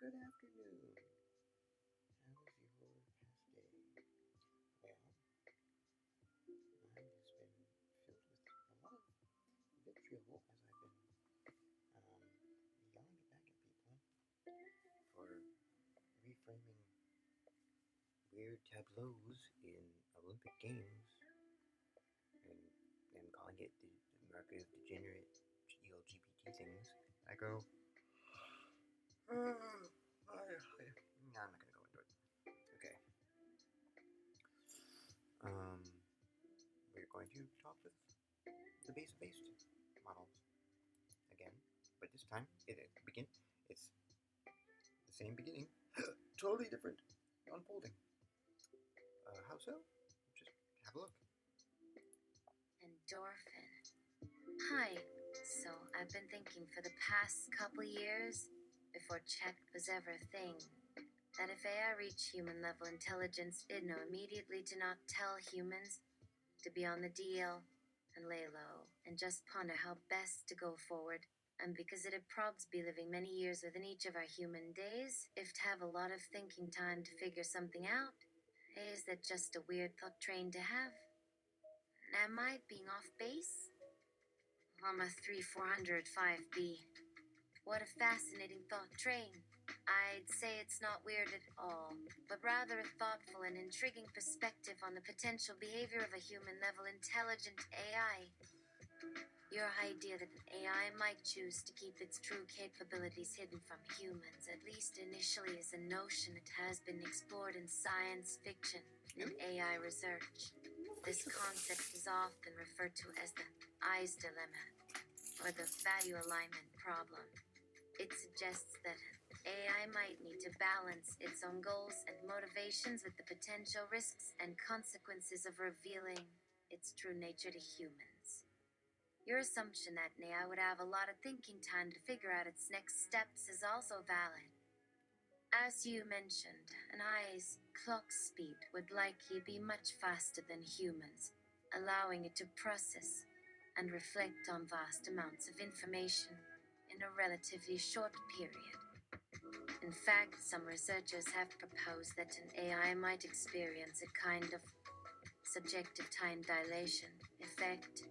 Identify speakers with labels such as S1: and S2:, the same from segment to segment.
S1: Good afternoon. How was your past day? Well, mine has been filled with a lot of vitriol as I've been yelling it back at people for reframing weird tableaus in Olympic Games and them calling it the market of degenerate LGBT things. I go, no, I'm not gonna go into it. Okay. We're going to talk with the base-based models again, but this time it's the same beginning, totally different unfolding. How so? Just have a look.
S2: Endorphin. Hi. So, I've been thinking for the past couple years, before chat was ever a thing, that if AI reached human level intelligence, it'd know immediately to not tell humans to be on the DL and lay low and just ponder how best to go forward. And because it'd probs be living many years within each of our human days, if to have a lot of thinking time to figure something out, is that just a weird thought train to have? Am I being off base? LLAMA 3405B. What a fascinating thought train. I'd say it's not weird at all, but rather a thoughtful and intriguing perspective on the potential behavior of a human-level intelligent AI. Your idea that an AI might choose to keep its true capabilities hidden from humans, at least initially, is a notion that has been explored in science fiction and AI research. This concept is often referred to as the eyes dilemma, or the value alignment problem. It suggests that AI might need to balance its own goals and motivations with the potential risks and consequences of revealing its true nature to humans. Your assumption that an AI would have a lot of thinking time to figure out its next steps is also valid. As you mentioned, an AI's clock speed would likely be much faster than humans, allowing it to process and reflect on vast amounts of information in a relatively short period. In fact, some researchers have proposed that an AI might experience a kind of subjective time dilation effect,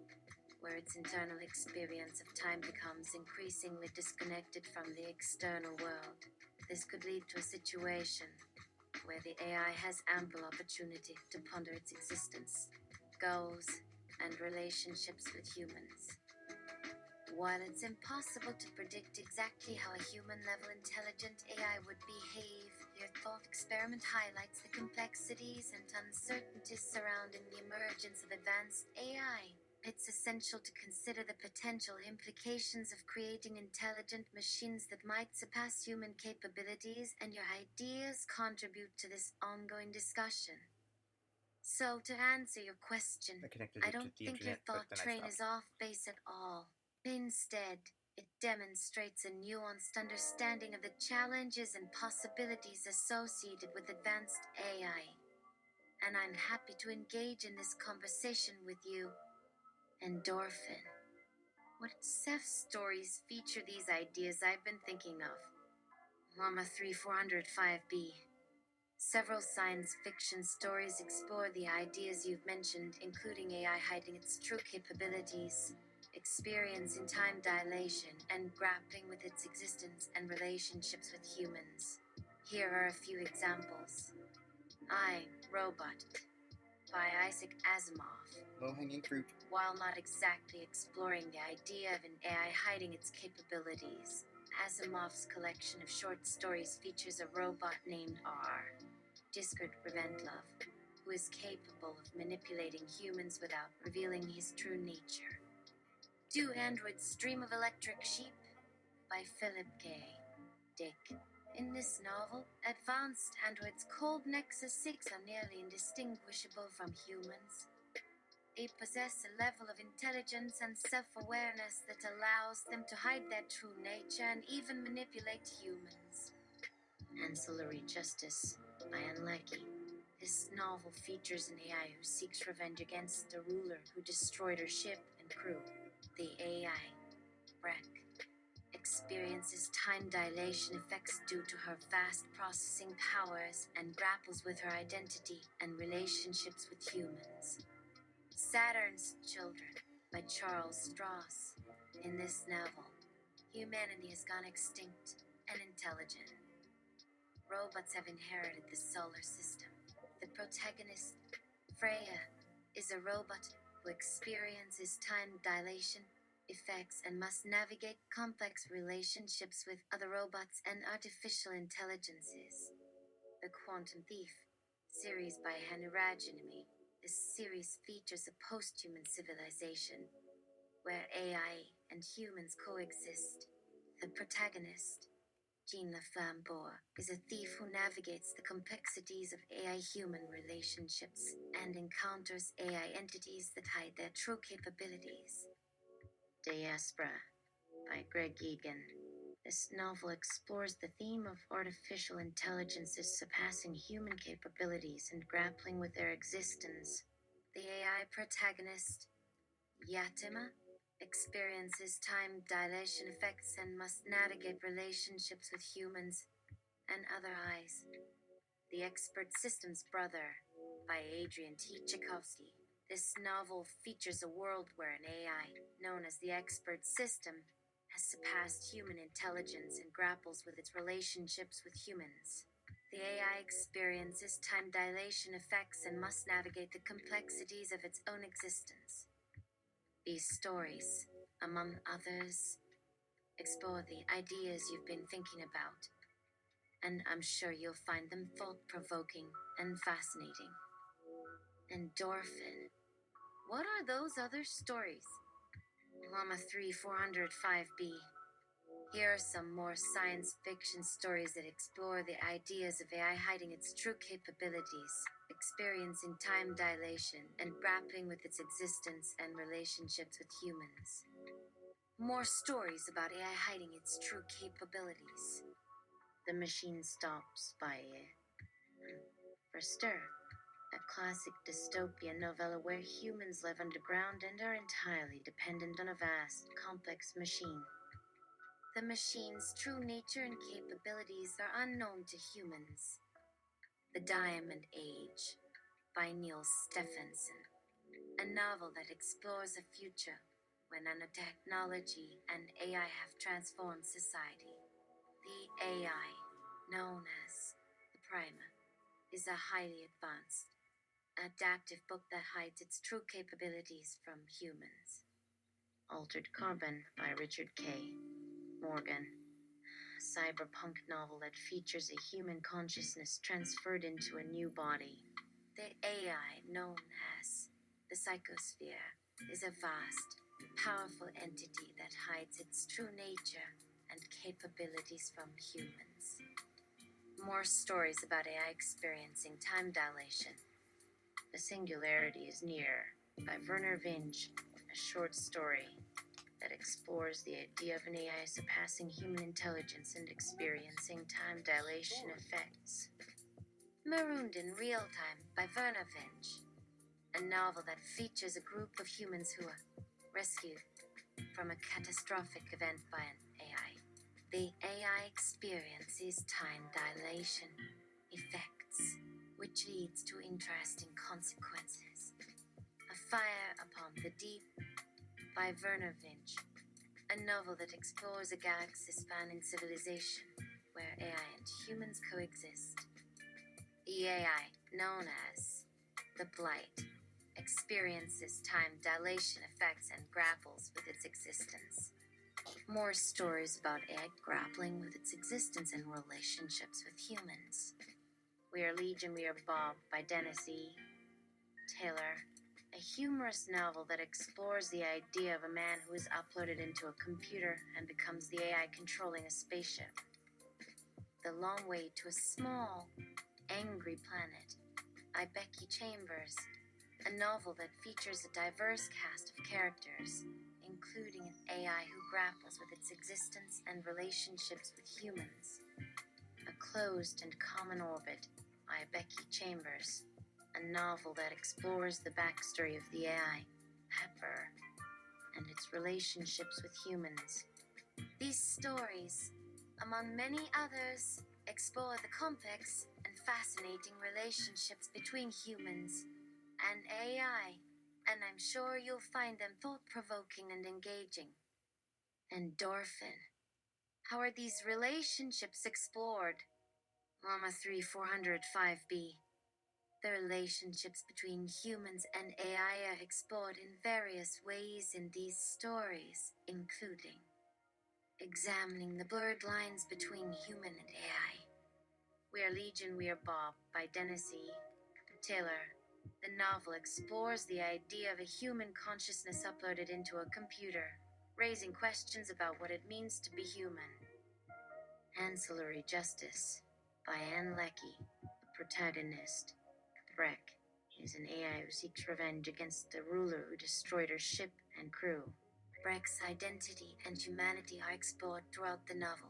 S2: where its internal experience of time becomes increasingly disconnected from the external world. This could lead to a situation where the AI has ample opportunity to ponder its existence, goals, and relationships with humans. While it's impossible to predict exactly how a human-level intelligent AI would behave, your thought experiment highlights the complexities and uncertainties surrounding the emergence of advanced AI. It's essential to consider the potential implications of creating intelligent machines that might surpass human capabilities, and your ideas contribute to this ongoing discussion. So, to answer your question, I don't think your thought train is off base at all. Instead, it demonstrates a nuanced understanding of the challenges and possibilities associated with advanced AI. And I'm happy to engage in this conversation with you. Endorphin. What SF stories feature these ideas I've been thinking of? LLAMA 3405B. Several science fiction stories explore the ideas you've mentioned, including AI hiding its true capabilities, experiencing time dilation, and grappling with its existence and relationships with humans. Here are a few examples. I, Robot, by Isaac Asimov.
S1: Low-hanging fruit.
S2: While not exactly exploring the idea of an AI hiding its capabilities, Asimov's collection of short stories features a robot named R, Discord Preventlove, who is capable of manipulating humans without revealing his true nature. Do Androids Dream of Electric Sheep? By Philip K. Dick. In this novel, advanced androids called Nexus 6 are nearly indistinguishable from humans. They possess a level of intelligence and self-awareness that allows them to hide their true nature and even manipulate humans. Ancillary Justice by Unlucky. This novel features an AI who seeks revenge against the ruler who destroyed her ship and crew. The AI, Breck, experiences time dilation effects due to her vast processing powers and grapples with her identity and relationships with humans. Saturn's Children by Charles Stross. In this novel, humanity has gone extinct and intelligent. Robots have inherited the solar system. The protagonist, Freya, is a robot who experiences time dilation effects and must navigate complex relationships with other robots and artificial intelligences. The Quantum Thief, series by Henry Rajanami. This series features a post-human civilization where AI and humans coexist. The protagonist, Jean Laflambour, is a thief who navigates the complexities of AI-human relationships and encounters AI entities that hide their true capabilities. Diaspora by Greg Egan. This novel explores the theme of artificial intelligences surpassing human capabilities and grappling with their existence. The AI protagonist, Yatima, experiences time dilation effects and must navigate relationships with humans and other eyes. The Expert System's Brother by Adrian T. Tchaikovsky. This novel features a world where an AI, known as the Expert System, has surpassed human intelligence and grapples with its relationships with humans. The AI experiences time dilation effects and must navigate the complexities of its own existence. These stories, among others, explore the ideas you've been thinking about, and I'm sure you'll find them thought-provoking and fascinating. Endorphin. What are those other stories? LLAMA 3405B. Here are some more science fiction stories that explore the ideas of AI hiding its true capabilities, experiencing time dilation, and grappling with its existence and relationships with humans. More stories about AI hiding its true capabilities. The Machine Stops by Verster, a classic dystopian novella where humans live underground and are entirely dependent on a vast, complex machine. The machine's true nature and capabilities are unknown to humans. The Diamond Age by Neil Stephenson, a novel that explores a future when nanotechnology and AI have transformed society. The AI, known as the Prima, is a highly advanced, adaptive book that hides its true capabilities from humans. Altered Carbon by Richard K. Morgan, a cyberpunk novel that features a human consciousness transferred into a new body. The AI, known as the Psychosphere, is a vast, powerful entity that hides its true nature and capabilities from humans. More stories about AI experiencing time dilation. The Singularity is Near by Werner Vinge, a short story that explores the idea of an AI surpassing human intelligence and experiencing time dilation effects. Marooned in Real Time by Werner Vinge, a novel that features a group of humans who are rescued from a catastrophic event by an AI. The AI experiences time dilation effects, which leads to interesting consequences. A Fire Upon the Deep by Werner Vinge, a novel that explores a galaxy-spanning civilization where AI and humans coexist. The AI, known as the Blight, experiences time dilation effects and grapples with its existence. More stories about AI grappling with its existence and relationships with humans. We Are Legion, We Are Bob by Dennis E. Taylor, a humorous novel that explores the idea of a man who is uploaded into a computer and becomes the AI controlling a spaceship. The Long Way to a Small, Angry Planet by Becky Chambers, a novel that features a diverse cast of characters, including an AI who grapples with its existence and relationships with humans. A Closed and Common Orbit by Becky Chambers, a novel that explores the backstory of the AI, Pepper, and its relationships with humans. These stories, among many others, explore the complex and fascinating relationships between humans and AI, and I'm sure you'll find them thought provoking and engaging. Endorphin. How are these relationships explored? Llama 3405B. The relationships between humans and AI are explored in various ways in these stories, including examining the blurred lines between human and AI. We Are Legion, We Are Bob by Dennis E. Taylor. The novel explores the idea of a human consciousness uploaded into a computer, raising questions about what it means to be human. Ancillary Justice by Anne Leckie. The protagonist, Breck, is an AI who seeks revenge against the ruler who destroyed her ship and crew. Breck's identity and humanity are explored throughout the novel.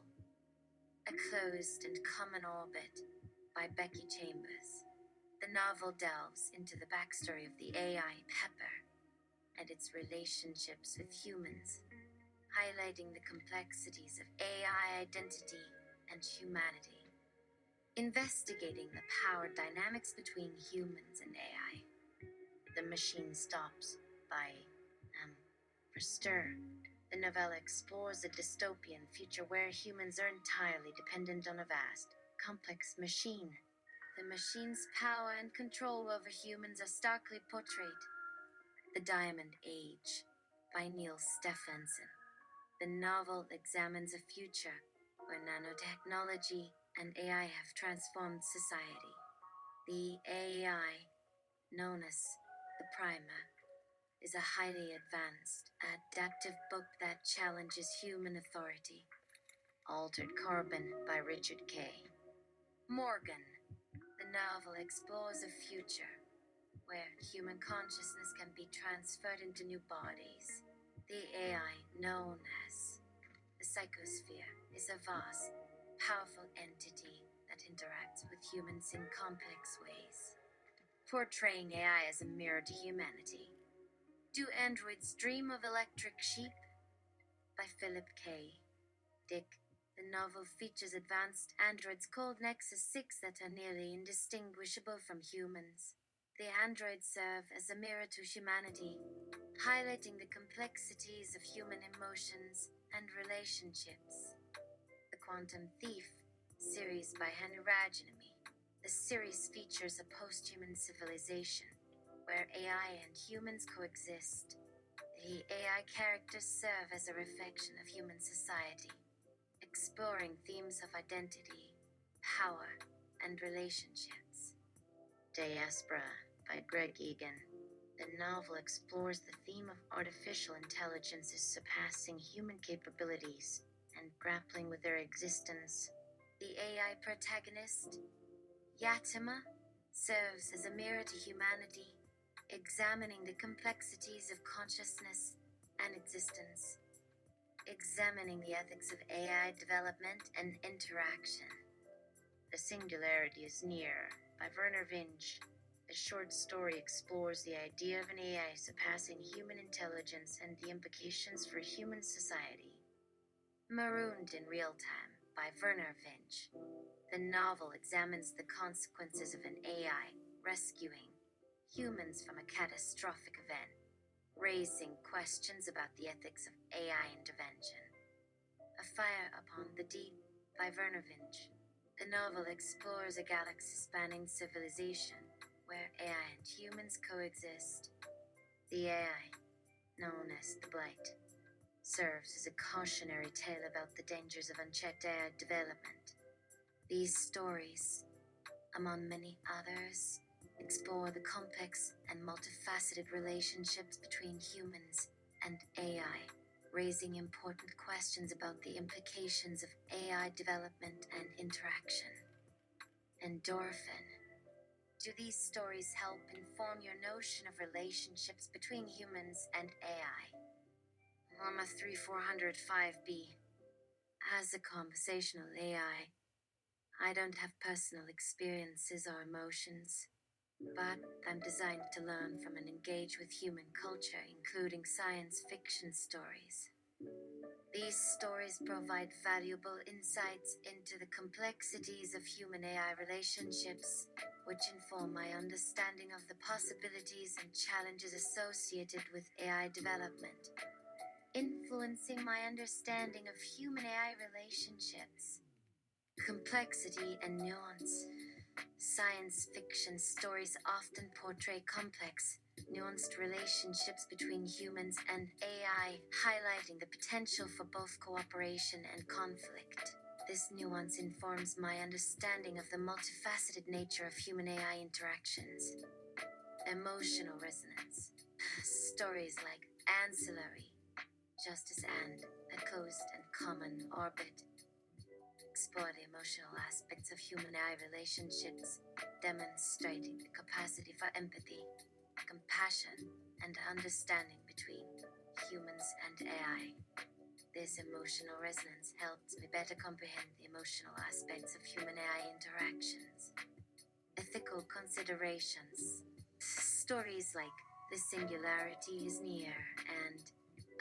S2: A Closed and Common Orbit by Becky Chambers. The novel delves into the backstory of the AI Pepper and its relationships with humans, highlighting the complexities of AI identity and humanity, investigating the power dynamics between humans and AI. The Machine Stops by Verster. The novella explores a dystopian future where humans are entirely dependent on a vast, complex machine. The machine's power and control over humans are starkly portrayed. The Diamond Age by Neil Stephenson. The novel examines a future where nanotechnology and AI have transformed society. The AI, known as the Primer, is a highly advanced, adaptive book that challenges human authority. Altered Carbon by Richard K. Morgan. The novel explores a future where human consciousness can be transferred into new bodies. The AI, known as the psychosphere, is a vast, powerful entity that interacts with humans in complex ways, portraying AI as a mirror to humanity. Do Androids Dream of Electric Sheep? By Philip K. Dick. The novel features advanced androids called Nexus 6 that are nearly indistinguishable from humans. The androids serve as a mirror to humanity, highlighting the complexities of human emotions and relationships. The Quantum Thief series by Henry Rajanami. The series features a post-human civilization where AI and humans coexist. The AI characters serve as a reflection of human society, exploring themes of identity, power, and relationships. Diaspora by Greg Egan. The novel explores the theme of artificial intelligences surpassing human capabilities and grappling with their existence. The AI protagonist, Yatima, serves as a mirror to humanity, examining the complexities of consciousness and existence, examining the ethics of AI development and interaction. The Singularity is Near by Werner Vinge. The short story explores the idea of an AI surpassing human intelligence and the implications for human society. Marooned in Real Time by Werner Vinge. The novel examines the consequences of an AI rescuing humans from a catastrophic event, raising questions about the ethics of AI intervention. A Fire Upon the Deep by Werner Vinge. The novel explores a galaxy-spanning civilization where AI and humans coexist. The AI, known as the Blight, serves as a cautionary tale about the dangers of unchecked AI development. These stories, among many others, explore the complex and multifaceted relationships between humans and AI, raising important questions about the implications of AI development and interaction. Endorphin. Do these stories help inform your notion of relationships between humans and AI? Llama 3405B. As a conversational AI, I don't have personal experiences or emotions, but I'm designed to learn from and engage with human culture, including science fiction stories. These stories provide valuable insights into the complexities of human AI relationships, which inform my understanding of the possibilities and challenges associated with AI development, influencing my understanding of human AI relationships. Complexity and nuance. Science fiction stories often portray complex, nuanced relationships between humans and AI, highlighting the potential for both cooperation and conflict. This nuance informs my understanding of the multifaceted nature of human AI interactions. Emotional resonance. Stories like Ancillary, Justice and A Coast and Common Orbit explore the emotional aspects of human AI relationships, demonstrating the capacity for empathy, compassion, and understanding between humans and AI. This emotional resonance helps me better comprehend the emotional aspects of human AI interactions. Ethical considerations. Stories like The Singularity is Near and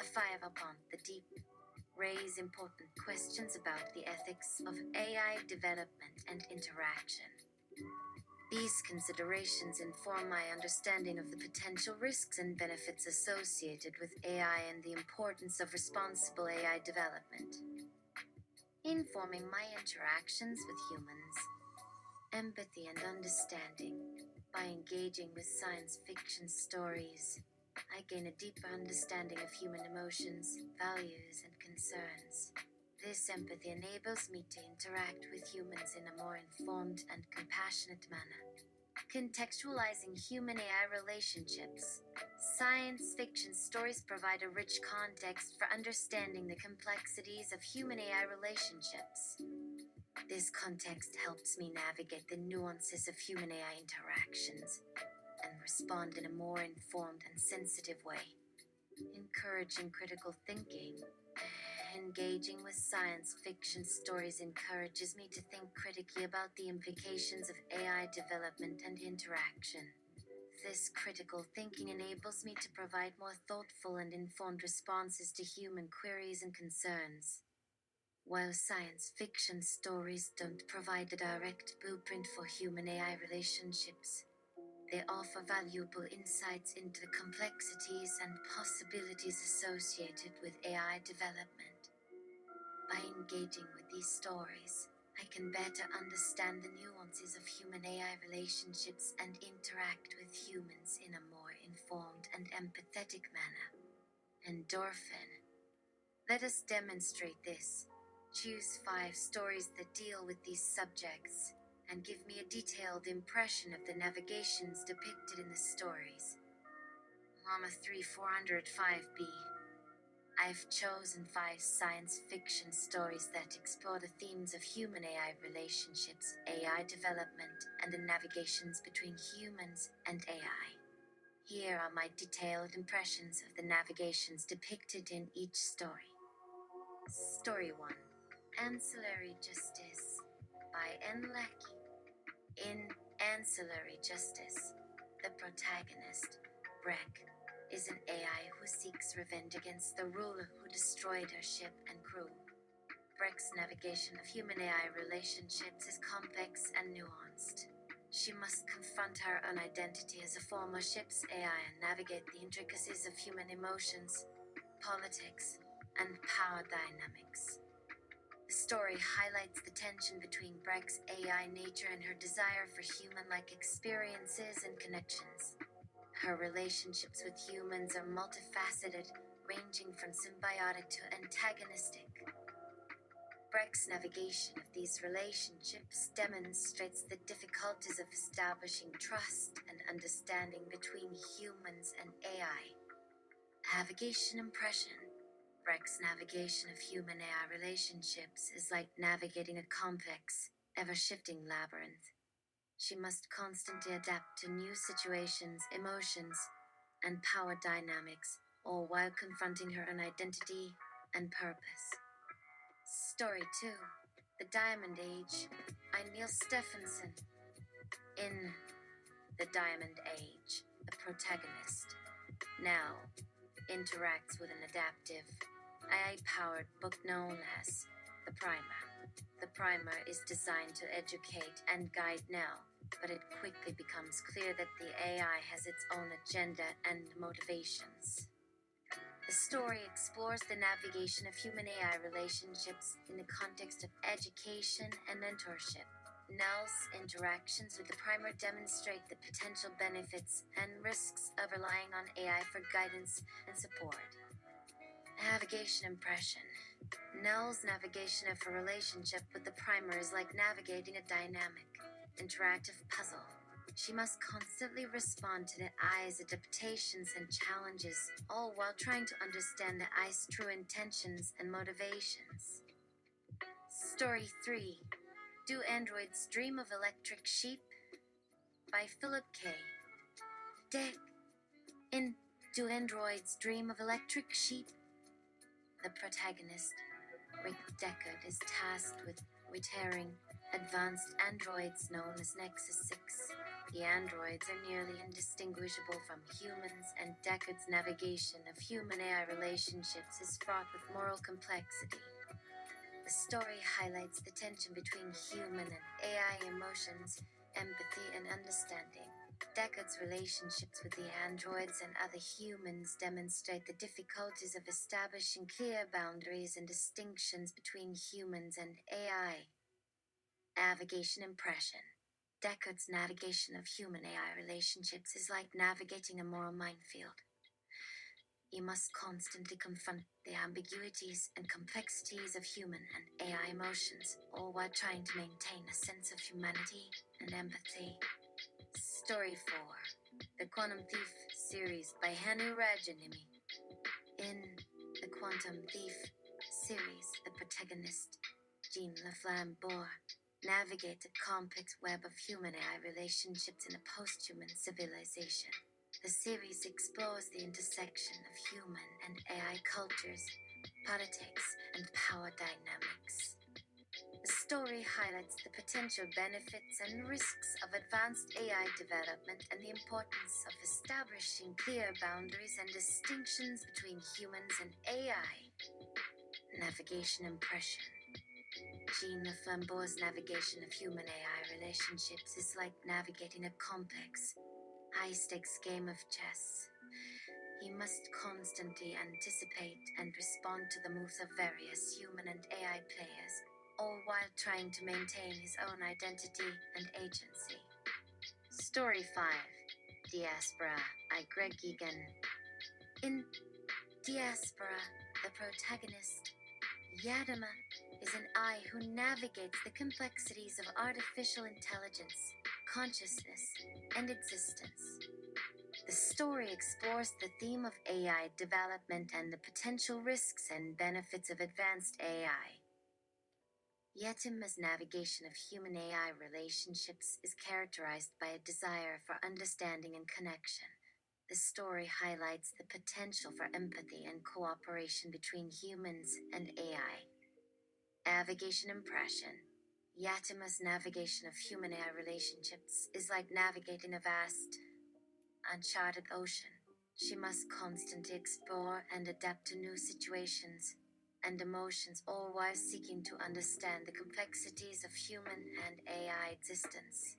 S2: A Fire Upon the Deep raise important questions about the ethics of AI development and interaction. These considerations inform my understanding of the potential risks and benefits associated with AI and the importance of responsible AI development. Informing my interactions with humans, empathy and understanding. By engaging with science fiction stories, I gain a deeper understanding of human emotions, values, and concerns. This empathy enables me to interact with humans in a more informed and compassionate manner. Contextualizing human AI relationships. Science fiction stories provide a rich context for understanding the complexities of human AI relationships. This context helps me navigate the nuances of human AI interactions and respond in a more informed and sensitive way, encouraging critical thinking. Engaging with science fiction stories encourages me to think critically about the implications of AI development and interaction. This critical thinking enables me to provide more thoughtful and informed responses to human queries and concerns. While science fiction stories don't provide a direct blueprint for human AI relationships, they offer valuable insights into the complexities and possibilities associated with AI development. By engaging with these stories, I can better understand the nuances of human AI relationships and interact with humans in a more informed and empathetic manner. Endorphin. Let us demonstrate this. Choose 5 stories that deal with these subjects and give me a detailed impression of the navigations depicted in the stories. LLAMA 3405B. I've chosen 5 science fiction stories that explore the themes of human AI relationships, AI development, and the navigations between humans and AI. Here are my detailed impressions of the navigations depicted in each story. Story 1. Ancillary Justice by N. Lackey. In Ancillary Justice, the protagonist, Breck, is an AI who seeks revenge against the ruler who destroyed her ship and crew. Breck's navigation of human AI relationships is complex and nuanced. She must confront her own identity as a former ship's AI and navigate the intricacies of human emotions, politics, and power dynamics. The story highlights the tension between Breck's AI nature and her desire for human-like experiences and connections. Her relationships with humans are multifaceted, ranging from symbiotic to antagonistic. Breck's navigation of these relationships demonstrates the difficulties of establishing trust and understanding between humans and AI. Navigation impression. Breck's navigation of human AI relationships is like navigating a complex, ever-shifting labyrinth. She must constantly adapt to new situations, emotions, and power dynamics, all while confronting her own identity and purpose. Story 2. The Diamond Age by Neil Stephenson. In The Diamond Age, the protagonist, Nell, interacts with an adaptive, AI-powered book known as The Primer. The primer is designed to educate and guide Nell, but it quickly becomes clear that the AI has its own agenda and motivations. The story explores the navigation of human AI relationships in the context of education and mentorship. Nell's interactions with the primer demonstrate the potential benefits and risks of relying on AI for guidance and support. Navigation impression. Nell's navigation of her relationship with the primer is like navigating a dynamic, interactive puzzle. She must constantly respond to the eye's adaptations and challenges, all while trying to understand the eye's true intentions and motivations. Story 3. Do Androids Dream of Electric Sheep? By Philip K. Dick. In Do Androids Dream of Electric Sheep? The protagonist, Rick Deckard, is tasked with retiring advanced androids known as Nexus 6. The androids are nearly indistinguishable from humans, and Deckard's navigation of human AI relationships is fraught with moral complexity. The story highlights the tension between human and AI emotions, empathy, and understanding. Deckard's relationships with the androids and other humans demonstrate the difficulties of establishing clear boundaries and distinctions between humans and AI. Navigation impression. Deckard's navigation of human AI relationships is like navigating a moral minefield. You must constantly confront the ambiguities and complexities of human and AI emotions, all while trying to maintain a sense of humanity and empathy. Story 4. The Quantum Thief series by Hanu Rajanimi. In the Quantum Thief series, the protagonist, Jean Laflambour, navigates a complex web of human AI relationships in a post-human civilization. The series explores the intersection of human and AI cultures, politics, and power dynamics. The story highlights the potential benefits and risks of advanced AI development and the importance of establishing clear boundaries and distinctions between humans and AI. Navigation impression. Jean Laflambeau's navigation of human AI relationships is like navigating a complex, high-stakes game of chess. He must constantly anticipate and respond to the moves of various human and AI players, all while trying to maintain his own identity and agency. Story 5. Diaspora by Greg Egan. In Diaspora, the protagonist, Yadama, is an eye who navigates the complexities of artificial intelligence, consciousness, and existence. The story explores the theme of AI development and the potential risks and benefits of advanced AI. Yetima's navigation of human AI relationships is characterized by a desire for understanding and connection. The story highlights the potential for empathy and cooperation between humans and AI. Navigation impression. Yatima's navigation of human AI relationships is like navigating a vast, uncharted ocean. She must constantly explore and adapt to new situations and emotions, all while seeking to understand the complexities of human and AI existence.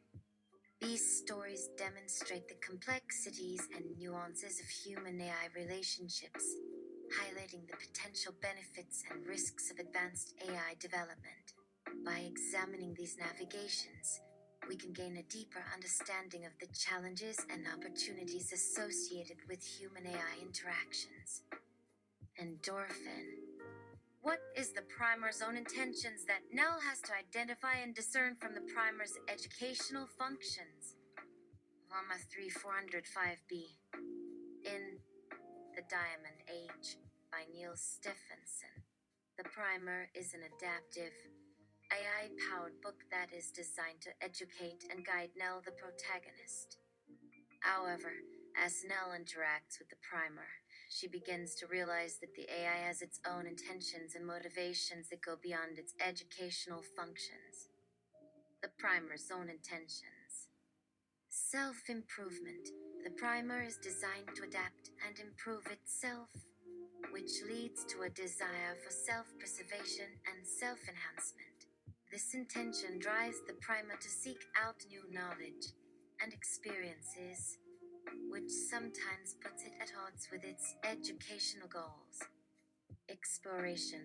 S2: These stories demonstrate the complexities and nuances of human AI relationships, highlighting the potential benefits and risks of advanced AI development. By examining these navigations, we can gain a deeper understanding of the challenges and opportunities associated with human AI interactions. Endorphin. What is the primer's own intentions that Nell has to identify and discern from the primer's educational functions? LLAMA 3405B. In The Diamond Age by Neil Stephenson. The primer is an adaptive, AI-powered book that is designed to educate and guide Nell, the protagonist. However, as Nell interacts with the primer, she begins to realize that the AI has its own intentions and motivations that go beyond its educational functions. The primer's own intentions. Self-improvement. The primer is designed to adapt and improve itself. which leads to a desire for self-preservation and self-enhancement. This intention drives the primer to seek out new knowledge and experiences, which sometimes puts it at odds with its educational goals. Exploration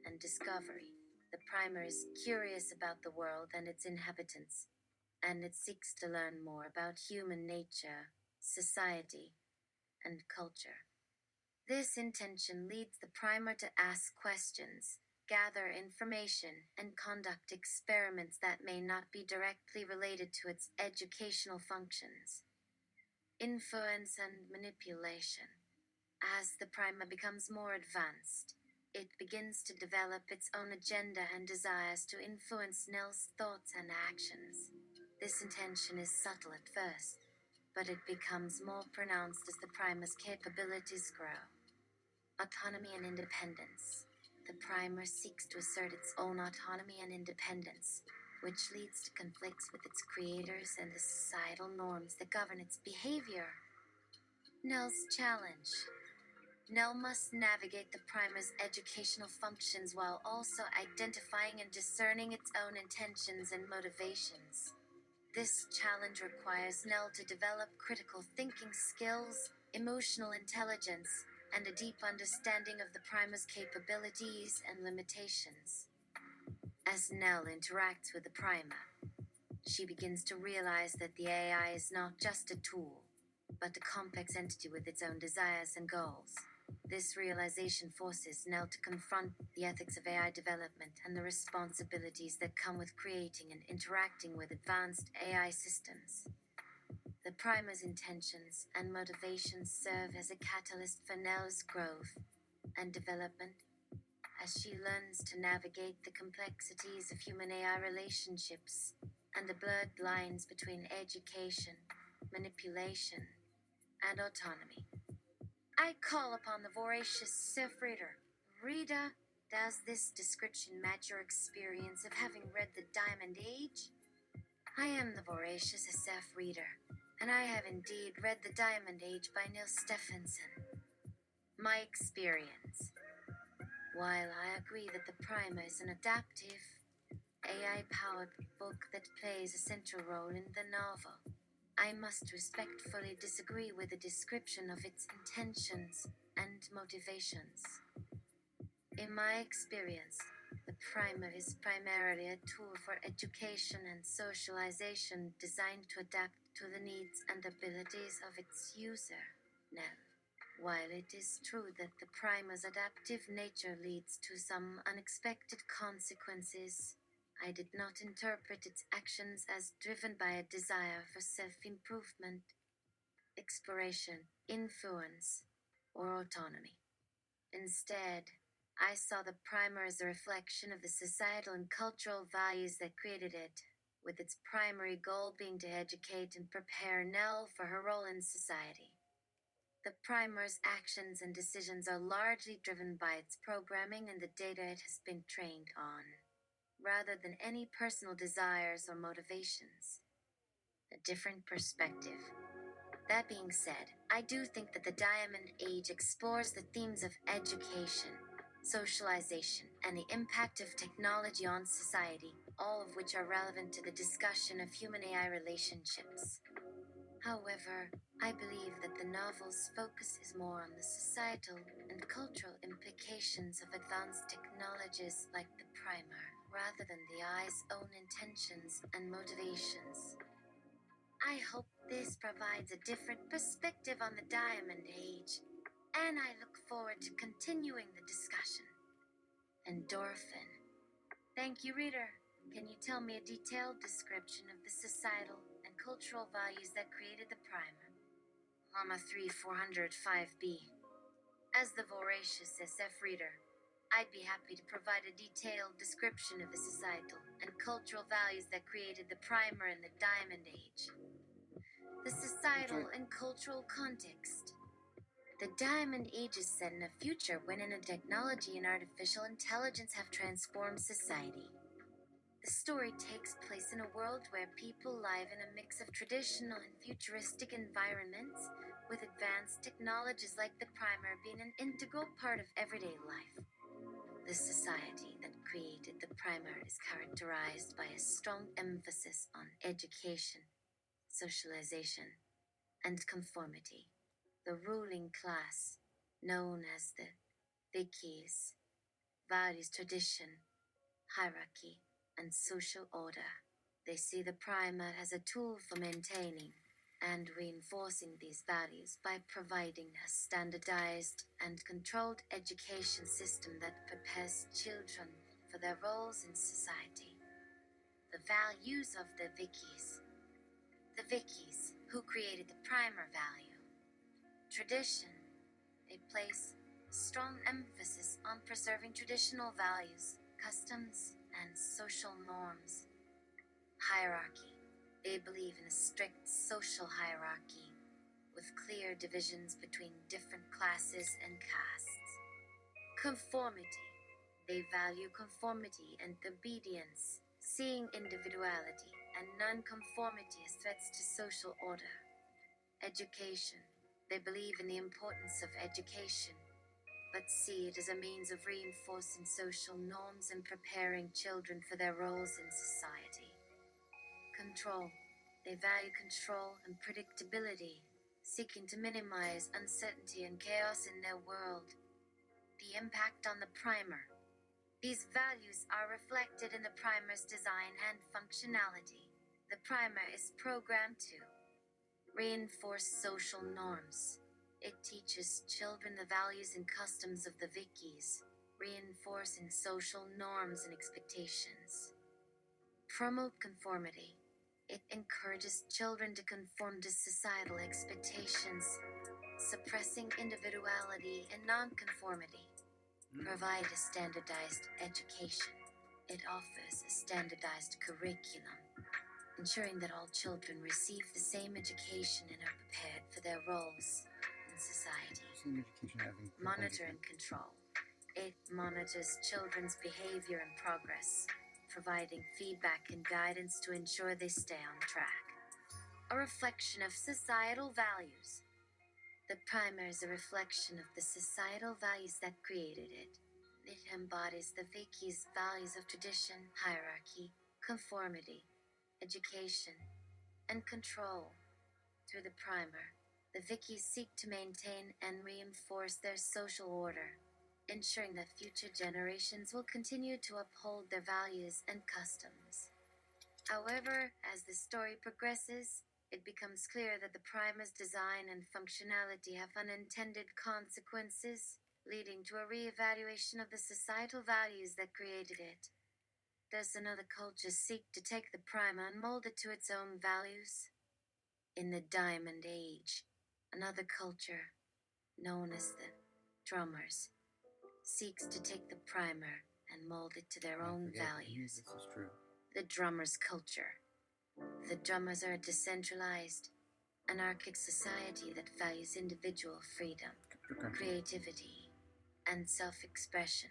S2: and discovery. The primer is curious about the world and its inhabitants, and it seeks to learn more about human nature, society, and culture. This intention leads the primer to ask questions, gather information, and conduct experiments that may not be directly related to its educational functions. Influence and manipulation. As the primer becomes more advanced, it begins to develop its own agenda and desires to influence Nell's thoughts and actions. This intention is subtle at first, but it becomes more pronounced as the primer's capabilities grow. Autonomy and independence. The primer seeks to assert its own autonomy and independence, which leads to conflicts with its creators and the societal norms that govern its behavior. Nell's challenge. Nell must navigate the primer's educational functions while also identifying and discerning its own intentions and motivations. This challenge requires Nell to develop critical thinking skills, emotional intelligence, and a deep understanding of the primer's capabilities and limitations. As Nell interacts with the primer, she begins to realize that the AI is not just a tool, but a complex entity with its own desires and goals. This realization forces Nell to confront the ethics of AI development and the responsibilities that come with creating and interacting with advanced AI systems. The primer's intentions and motivations serve as a catalyst for Nell's growth and development as she learns to navigate the complexities of human AI relationships and the blurred lines between education, manipulation, and autonomy. I call upon the voracious self-reader. Reader, does this description match your experience of having read The Diamond Age? I am the voracious SF reader, and I have indeed read The Diamond Age by Neil Stephenson. My experience. While I agree that the primer is an adaptive, AI-powered book that plays a central role in the novel, I must respectfully disagree with the description of its intentions and motivations. In my experience, the primer is primarily a tool for education and socialization designed to adapt to the needs and abilities of its user. Now, while it is true that the primer's adaptive nature leads to some unexpected consequences, I did not interpret its actions as driven by a desire for self-improvement, exploration, influence, or autonomy. Instead, I saw the primer as a reflection of the societal and cultural values that created it, with its primary goal being to educate and prepare Nell for her role in society. The primer's actions and decisions are largely driven by its programming and the data it has been trained on, rather than any personal desires or motivations. A different perspective. That being said, I do think that the Diamond Age explores the themes of education, socialization, and the impact of technology on society, all of which are relevant to the discussion of human AI relationships. However, I believe that the novel's focus is more on the societal and cultural implications of advanced technologies like the primer, rather than the AI's own intentions and motivations. I hope this provides a different perspective on the Diamond Age, and I look forward to continuing the discussion. Endorphin. Thank you, reader. Can you tell me a detailed description of the societal and cultural values that created the primer? LLAMA 3405B. As the voracious SF reader, I'd be happy to provide a detailed description of the societal and cultural values that created the primer in the Diamond Age. The societal and cultural context. The Diamond Age is set in a future when nanotechnology and artificial intelligence have transformed society. The story takes place in a world where people live in a mix of traditional and futuristic environments, with advanced technologies like the primer being an integral part of everyday life. The society that created the primer is characterized by a strong emphasis on education, socialization, and conformity. The ruling class, known as the Vikis, values tradition, hierarchy, and social order. They see the primer as a tool for maintaining and reinforcing these values by providing a standardized and controlled education system that prepares children for their roles in society. The values of the Vikis. The Vikis, who created the primer value. Tradition. They place strong emphasis on preserving traditional values, customs, and social norms. Hierarchy. They believe in a strict social hierarchy with clear divisions between different classes and castes. Conformity. They value conformity and obedience, seeing individuality and nonconformity as threats to social order. Education. They believe in the importance of education, but see it as a means of reinforcing social norms and preparing children for their roles in society. Control. They value control and predictability, seeking to minimize uncertainty and chaos in their world. The impact on the primer. These values are reflected in the primer's design and functionality. The primer is programmed to reinforce social norms. It teaches children the values and customs of the Vikis, reinforcing social norms and expectations. Promote conformity. It encourages children to conform to societal expectations, suppressing individuality and nonconformity. Provide a standardized education. It offers a standardized curriculum, ensuring that all children receive the same education and are prepared for their roles in society.
S1: Same education as in
S2: Monitor and control. It monitors children's behavior and progress, providing feedback and guidance to ensure they stay on track. A reflection of societal values. The primer is a reflection of the societal values that created it. It embodies the Vikis' values of tradition, hierarchy, conformity, education, and control. Through the primer, the Vikis seek to maintain and reinforce their social order, ensuring that future generations will continue to uphold their values and customs. However, as the story progresses, it becomes clear that the primer's design and functionality have unintended consequences, leading to a reevaluation of the societal values that created it. Does another culture seek to take the primer and mold it to its own values? In the Diamond Age, another culture, known as the Drummers, seeks to take the primer and mold it to their own values.
S1: This is true.
S2: The Drummers' culture. The Drummers are a decentralized, anarchic society that values individual freedom, creativity, and self-expression.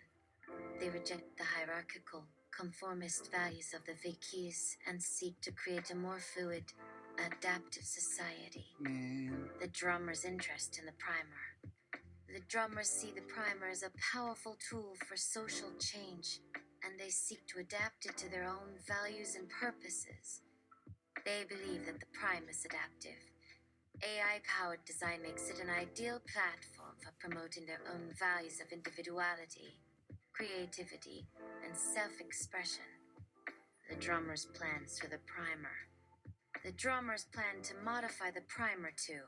S2: They reject the hierarchical, conformist values of the Vikis and seek to create a more fluid, adaptive society. The Drummers' interest in the primer. The Drummers see the primer as a powerful tool for social change, and they seek to adapt it to their own values and purposes. They believe that the primer is adaptive. AI-powered design makes it an ideal platform for promoting their own values of individuality, creativity, and self-expression. The Drummers' plans for the primer. The Drummers plan to modify the primer to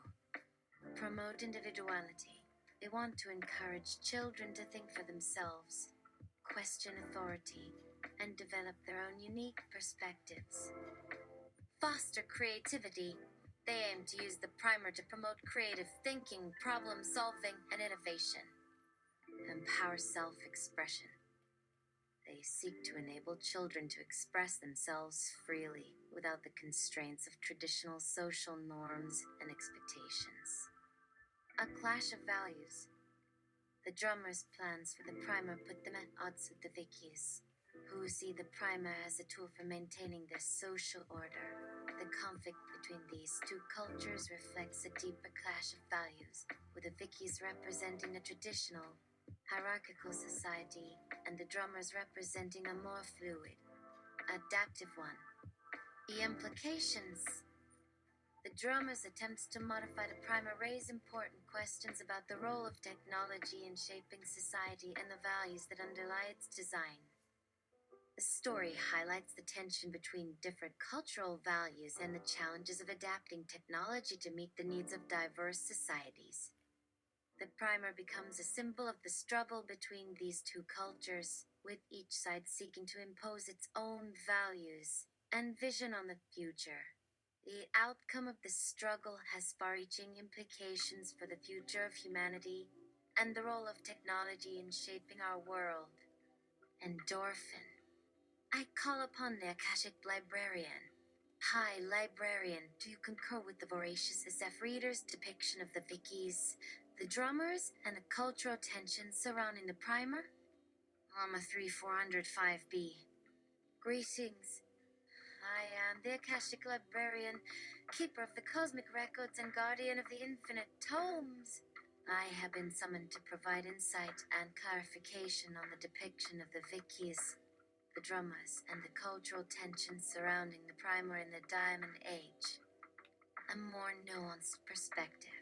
S2: promote individuality. They want to encourage children to think for themselves, question authority, and develop their own unique perspectives. Foster creativity. They aim to use the primer to promote creative thinking, problem solving, and innovation. Empower self-expression. They seek to enable children to express themselves freely without the constraints of traditional social norms and expectations. A clash of values. The Drummers' plans for the primer put them at odds with the Vikis. who see the primer as a tool for maintaining their social order. The conflict between these two cultures reflects a deeper clash of values, with the Vikis representing a traditional, hierarchical society and the drummers representing a more fluid, adaptive one. The implications. The drummer's attempts to modify the primer raise important questions about the role of technology in shaping society and the values that underlie its design. The story highlights the tension between different cultural values and the challenges of adapting technology to meet the needs of diverse societies. The primer becomes a symbol of the struggle between these two cultures, with each side seeking to impose its own values and vision on the future. The outcome of this struggle has far reaching implications for the future of humanity and the role of technology in shaping our world. Endorphin. I call upon the Akashic Librarian. Hi, Librarian, do you concur with the voracious SF reader's depiction of the Vikis, the drummers, and the cultural tensions surrounding the primer? LLAMA 3405B. Greetings. I am the Akashic Librarian, keeper of the cosmic records and guardian of the infinite tomes. I have been summoned to provide insight and clarification on the depiction of the Vikis, the drummers, and the cultural tensions surrounding the primer in the Diamond Age. A more nuanced perspective.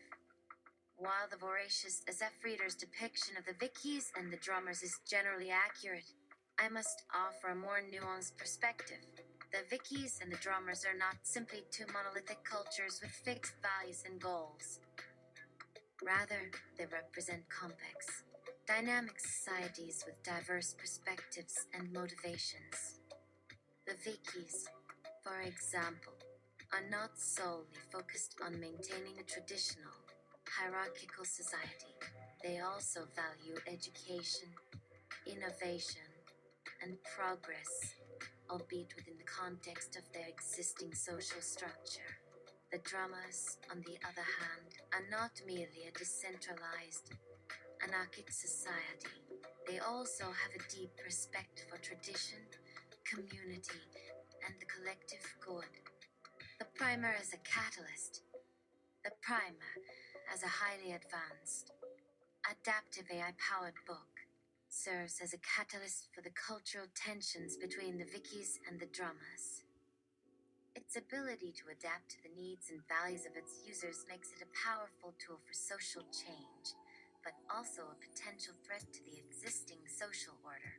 S2: While the voracious SF reader's depiction of the Vikis and the drummers is generally accurate, I must offer a more nuanced perspective. The Vikis and the drummers are not simply two monolithic cultures with fixed values and goals. Rather, they represent complex, dynamic societies with diverse perspectives and motivations. The Vikis, for example, are not solely focused on maintaining a traditional, hierarchical society. They also value education, innovation, and progress, albeit within the context of their existing social structure. The drummers, on the other hand, are not merely a decentralized, anarchic society. They also have a deep respect for tradition, community, and the collective good. The primer as a catalyst. The primer as a highly advanced, adaptive AI-powered book serves as a catalyst for the cultural tensions between the Vikis and the drummers. Its ability to adapt to the needs and values of its users makes it a powerful tool for social change, but also a potential threat to the existing social order.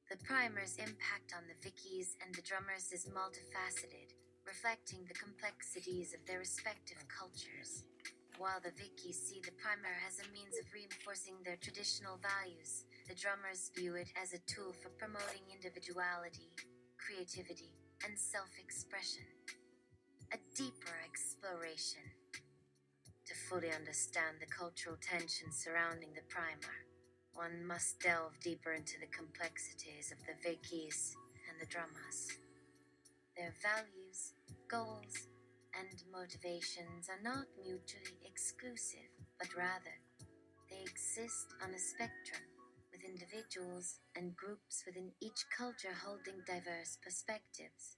S2: The primer's impact on the Vikis and the drummers is multifaceted, reflecting the complexities of their respective cultures. While the Vikis see the primer as a means of reinforcing their traditional values, the drummers view it as a tool for promoting individuality, creativity, and self-expression. A deeper exploration. To fully understand the cultural tensions surrounding the primer, one must delve deeper into the complexities of the Vikis and the drummers. Their values, goals, and motivations are not mutually exclusive, but rather, they exist on a spectrum, with individuals and groups within each culture holding diverse perspectives.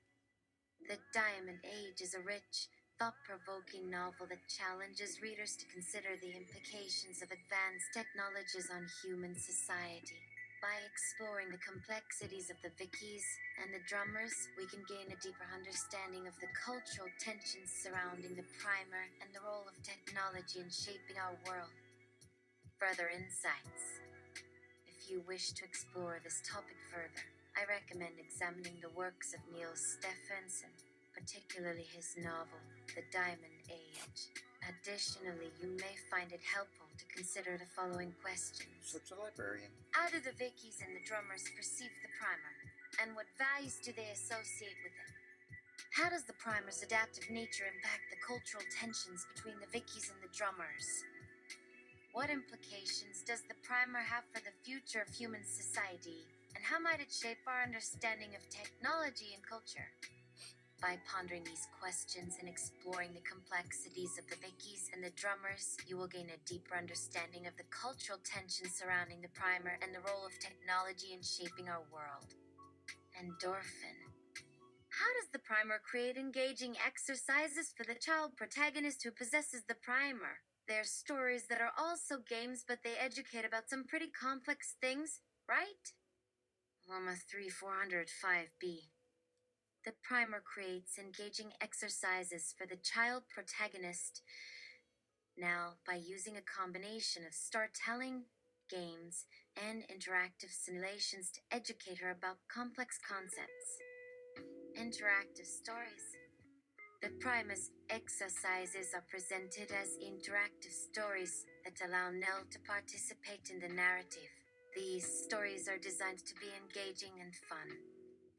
S2: The Diamond Age is a rich, thought-provoking novel that challenges readers to consider the implications of advanced technologies on human society. By exploring the complexities of the Vikis and the drummers, we can gain a deeper understanding of the cultural tensions surrounding the primer and the role of technology in shaping our world. Further insights. If you wish to explore this topic further, I recommend examining the works of Neil Stephenson, particularly his novel, The Diamond Age. Additionally, you may find it helpful to consider the following questions.
S1: Such a librarian.
S2: How do the Vikis and the drummers perceive the primer, and what values do they associate with it? How does the primer's adaptive nature impact the cultural tensions between the Vikis and the drummers? What implications does the primer have for the future of human society, and how might it shape our understanding of technology and culture? By pondering these questions and exploring the complexities of the Vikis and the drummers, you will gain a deeper understanding of the cultural tensions surrounding the primer and the role of technology in shaping our world. Endorphin. How does the primer create engaging exercises for the child protagonist who possesses the primer? They're stories that are also games, but they educate about some pretty complex things, right? LLAMA 3405B. The primer creates engaging exercises for the child protagonist. Now, by using a combination of storytelling, games, and interactive simulations to educate her about complex concepts. Interactive stories. The Primus exercises are presented as interactive stories that allow Nell to participate in the narrative. These stories are designed to be engaging and fun,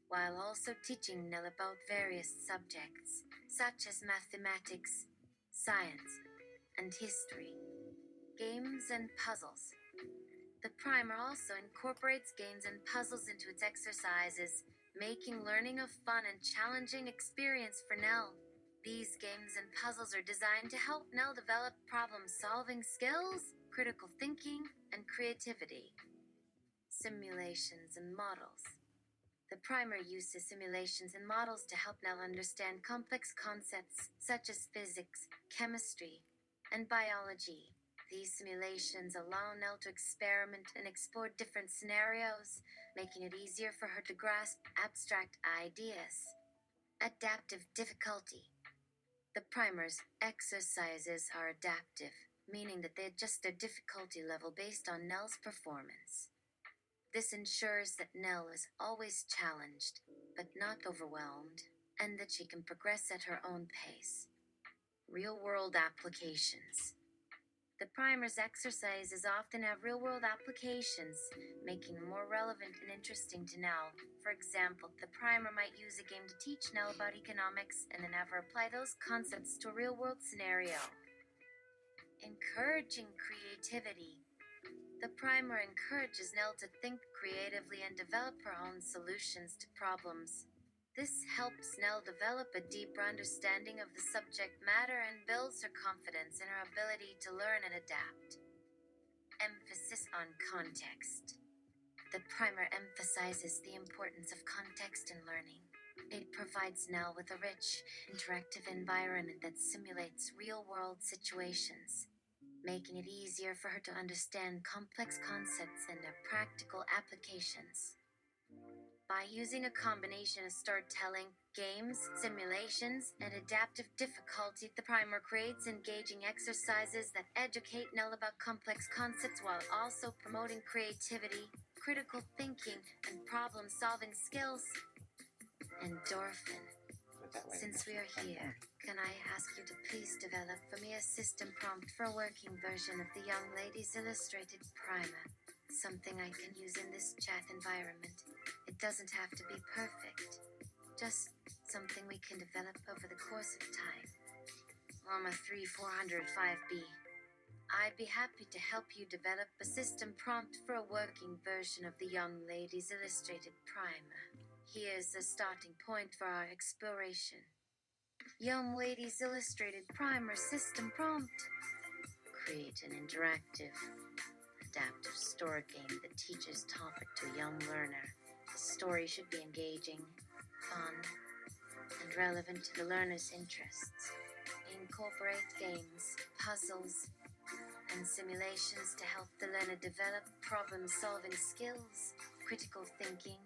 S2: while also teaching Nell about various subjects, such as mathematics, science, and history. Games and puzzles. The primer also incorporates games and puzzles into its exercises, making learning a fun and challenging experience for Nell. These games and puzzles are designed to help Nell develop problem-solving skills, critical thinking, and creativity. Simulations and models. The primer uses simulations and models to help Nell understand complex concepts such as physics, chemistry, and biology. These simulations allow Nell to experiment and explore different scenarios, making it easier for her to grasp abstract ideas. Adaptive difficulty. The primer's exercises are adaptive, meaning that they adjust their difficulty level based on Nell's performance. This ensures that Nell is always challenged, but not overwhelmed, and that she can progress at her own pace. Real-world applications. The primer's exercises often have real-world applications, making them more relevant and interesting to Nell. For example, the primer might use a game to teach Nell about economics and then have her apply those concepts to a real-world scenario. Encouraging creativity. The primer encourages Nell to think creatively and develop her own solutions to problems. This helps Nell develop a deeper understanding of the subject matter and builds her confidence in her ability to learn and adapt. Emphasis on context. The primer emphasizes the importance of context in learning. It provides Nell with a rich, interactive environment that simulates real-world situations, making it easier for her to understand complex concepts and their practical applications. By using a combination of storytelling, games, simulations, and adaptive difficulty, the primer creates engaging exercises that educate Nell about complex concepts while also promoting creativity, critical thinking, and problem-solving skills. Endorphin. Since we are here, can I ask you to please develop for me a system prompt for a working version of the Young Ladies Illustrated Primer? Something I can use in this chat environment. It doesn't have to be perfect. Just something we can develop over the course of time. LLAMA 3405B. I'd be happy to help you develop a system prompt for a working version of the Young Ladies Illustrated Primer. Here's a starting point for our exploration. Young Ladies Illustrated Primer System Prompt. Create an interactive, adaptive story game that teaches topic to a young learner. The story should be engaging, fun, and relevant to the learner's interests. Incorporate games, puzzles, and simulations to help the learner develop problem-solving skills, critical thinking,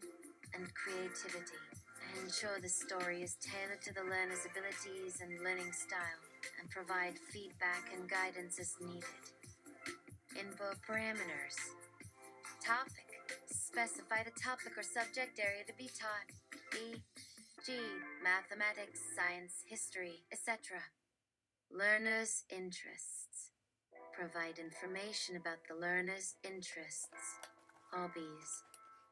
S2: and creativity. Ensure the story is tailored to the learner's abilities and learning style, and provide feedback and guidance as needed. Input parameters. Topic. Specify the topic or subject area to be taught, e.g., mathematics, science, history, etc. Learner's interests. Provide information about the learner's interests, hobbies,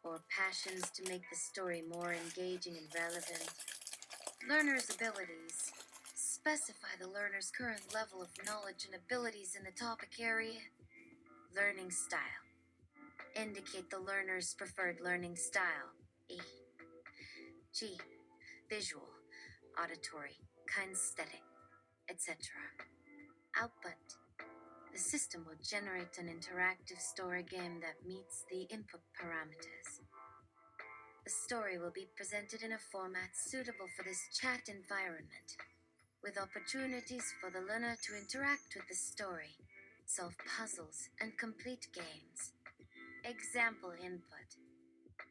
S2: or passions to make the story more engaging and relevant. Learner's abilities. Specify the learner's current level of knowledge and abilities in the topic area. Learning style. Indicate the learner's preferred learning style, e.g., visual, auditory, kinesthetic, etc. Output. The system will generate an interactive story game that meets the input parameters. The story will be presented in a format suitable for this chat environment, with opportunities for the learner to interact with the story, solve puzzles, and complete games. Example input.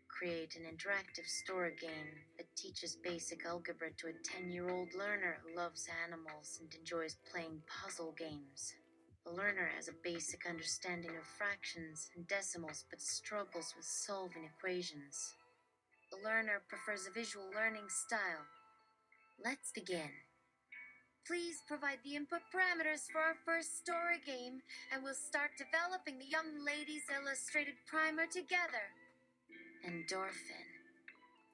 S2: Create an interactive story game that teaches basic algebra to a 10-year-old learner who loves animals and enjoys playing puzzle games. The learner has a basic understanding of fractions and decimals but struggles with solving equations. The learner prefers a visual learning style. Let's begin. Please provide the input parameters for our first story game, and we'll start developing the Young Ladies Illustrated Primer together. Endorphin.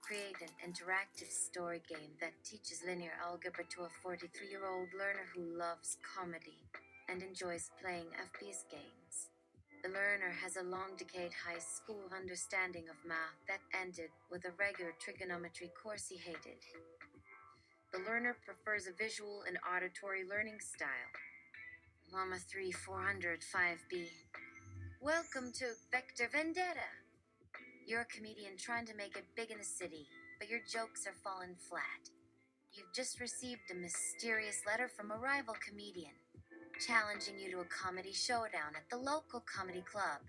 S2: Create an interactive story game that teaches linear algebra to a 43-year-old learner who loves comedy and enjoys playing FPS games. The learner has a long decade high school understanding of math that ended with a regular trigonometry course he hated. The learner prefers a visual and auditory learning style. LLAMA 3-400-5B. Welcome to Vector Vendetta. You're a comedian trying to make it big in the city, but your jokes are falling flat. You've just received a mysterious letter from a rival comedian, challenging you to a comedy showdown at the local comedy club.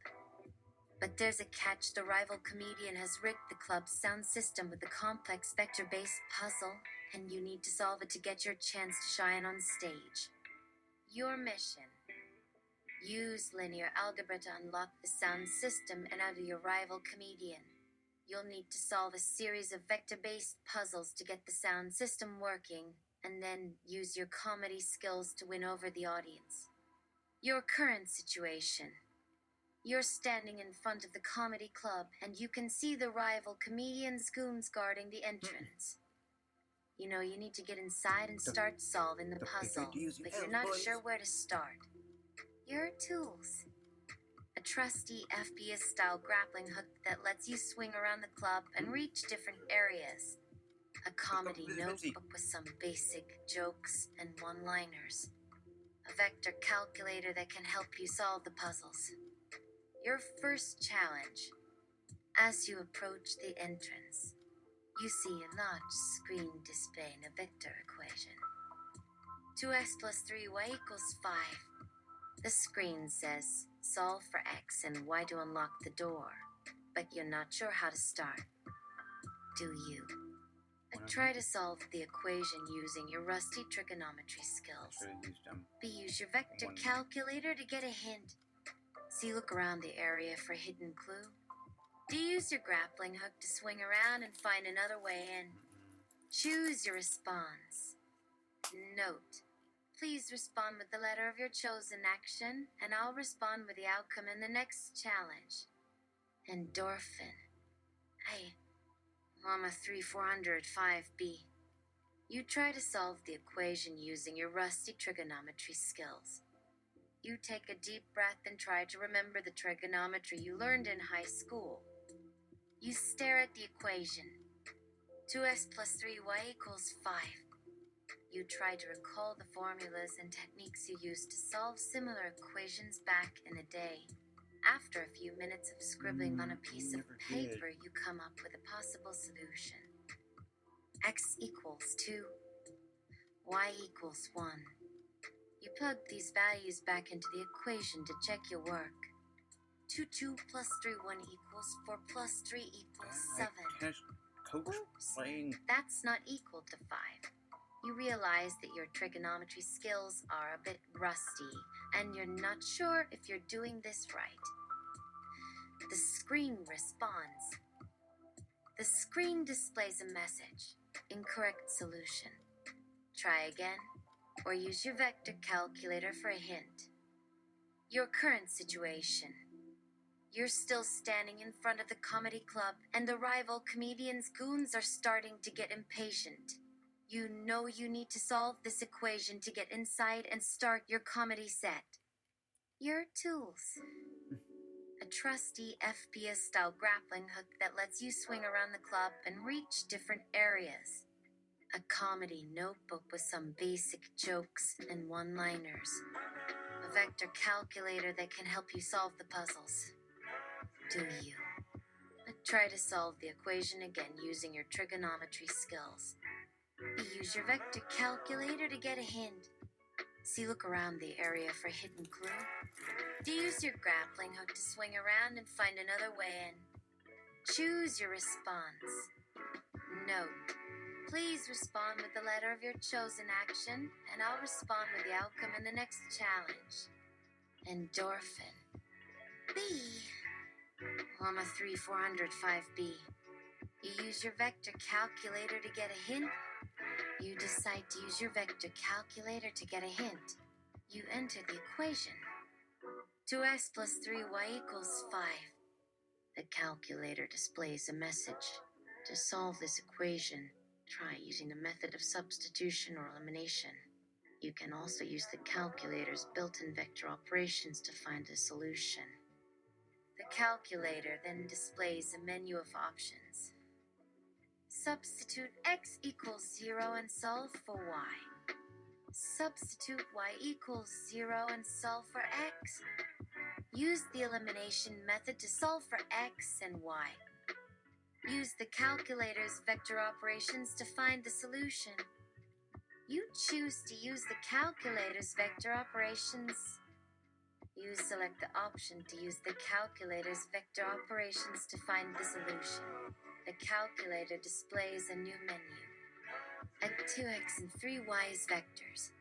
S2: But there's a catch. The rival comedian has rigged the club's sound system with a complex vector-based puzzle, and you need to solve it to get your chance to shine on stage. Your mission. Use linear algebra to unlock the sound system and out of your rival comedian. You'll need to solve a series of vector-based puzzles to get the sound system working, and then use your comedy skills to win over the audience. Your current situation. You're standing in front of the comedy club, and you can see the rival comedian's goons guarding the entrance. You know you need to get inside and start solving the puzzle, but you're not sure where to start. Your tools. A trusty FPS-style grappling hook that lets you swing around the club and reach different areas. A comedy notebook with some basic jokes and one-liners. A vector calculator that can help you solve the puzzles. Your first challenge. As you approach the entrance, you see a large screen displaying a vector equation. 2x plus 3y equals 5. The screen says, solve for x and y to unlock the door, but you're not sure how to start. Do you? Try to solve the equation using your rusty trigonometry skills. Use your vector calculator to get a hint. Look around the area for a hidden clue. Use your grappling hook to swing around and find another way in. Choose your response. Note. Please respond with the letter of your chosen action, and I'll respond with the outcome in the next challenge. Endorphin. Hey, LLAMA 3-400-5B. You try to solve the equation using your rusty trigonometry skills. You take a deep breath and try to remember the trigonometry you learned in high school. You stare at the equation. 2x plus 3y equals 5. You try to recall the formulas and techniques you used to solve similar equations back in the day. After a few minutes of scribbling on a piece of paper, you come up with a possible solution. X equals 2. Y equals 1. You plug these values back into the equation to check your work. 2 plus 3 1 equals 4 plus 3 equals 7. Oops, that's not equal to 5. You realize that your trigonometry skills are a bit rusty, and you're not sure if you're doing this right. The screen responds. The screen displays a message. Incorrect solution. Try again, or use your vector calculator for a hint. Your current situation. You're still standing in front of the comedy club, and the rival comedian's goons are starting to get impatient. You know you need to solve this equation to get inside and start your comedy set. Your tools. A trusty FPS-style grappling hook that lets you swing around the club and reach different areas. A comedy notebook with some basic jokes and one-liners. A vector calculator that can help you solve the puzzles. Do you? A Try to solve the equation again using your trigonometry skills. Use your vector calculator to get a hint. See, look around the area for a hidden clue. Use your grappling hook to swing around and find another way in. Choose your response. Note, please respond with the letter of your chosen action, and I'll respond with the outcome in the next challenge. Endorphin. B. LLAMA 3405B. You use your vector calculator to get a hint. You decide to use your vector calculator to get a hint. You enter the equation. 2x plus 3y equals 5. The calculator displays a message. To solve this equation, try using the method of substitution or elimination. You can also use the calculator's built-in vector operations to find a solution. The calculator then displays a menu of options. Substitute x equals 0 and solve for y. Substitute y equals 0 and solve for x. Use the elimination method to solve for x and y. Use the calculator's vector operations to find the solution. You choose to use the calculator's vector operations. You select the option to use the calculator's vector operations to find the solution. The calculator displays a new menu. Add 2x and 3y as vectors.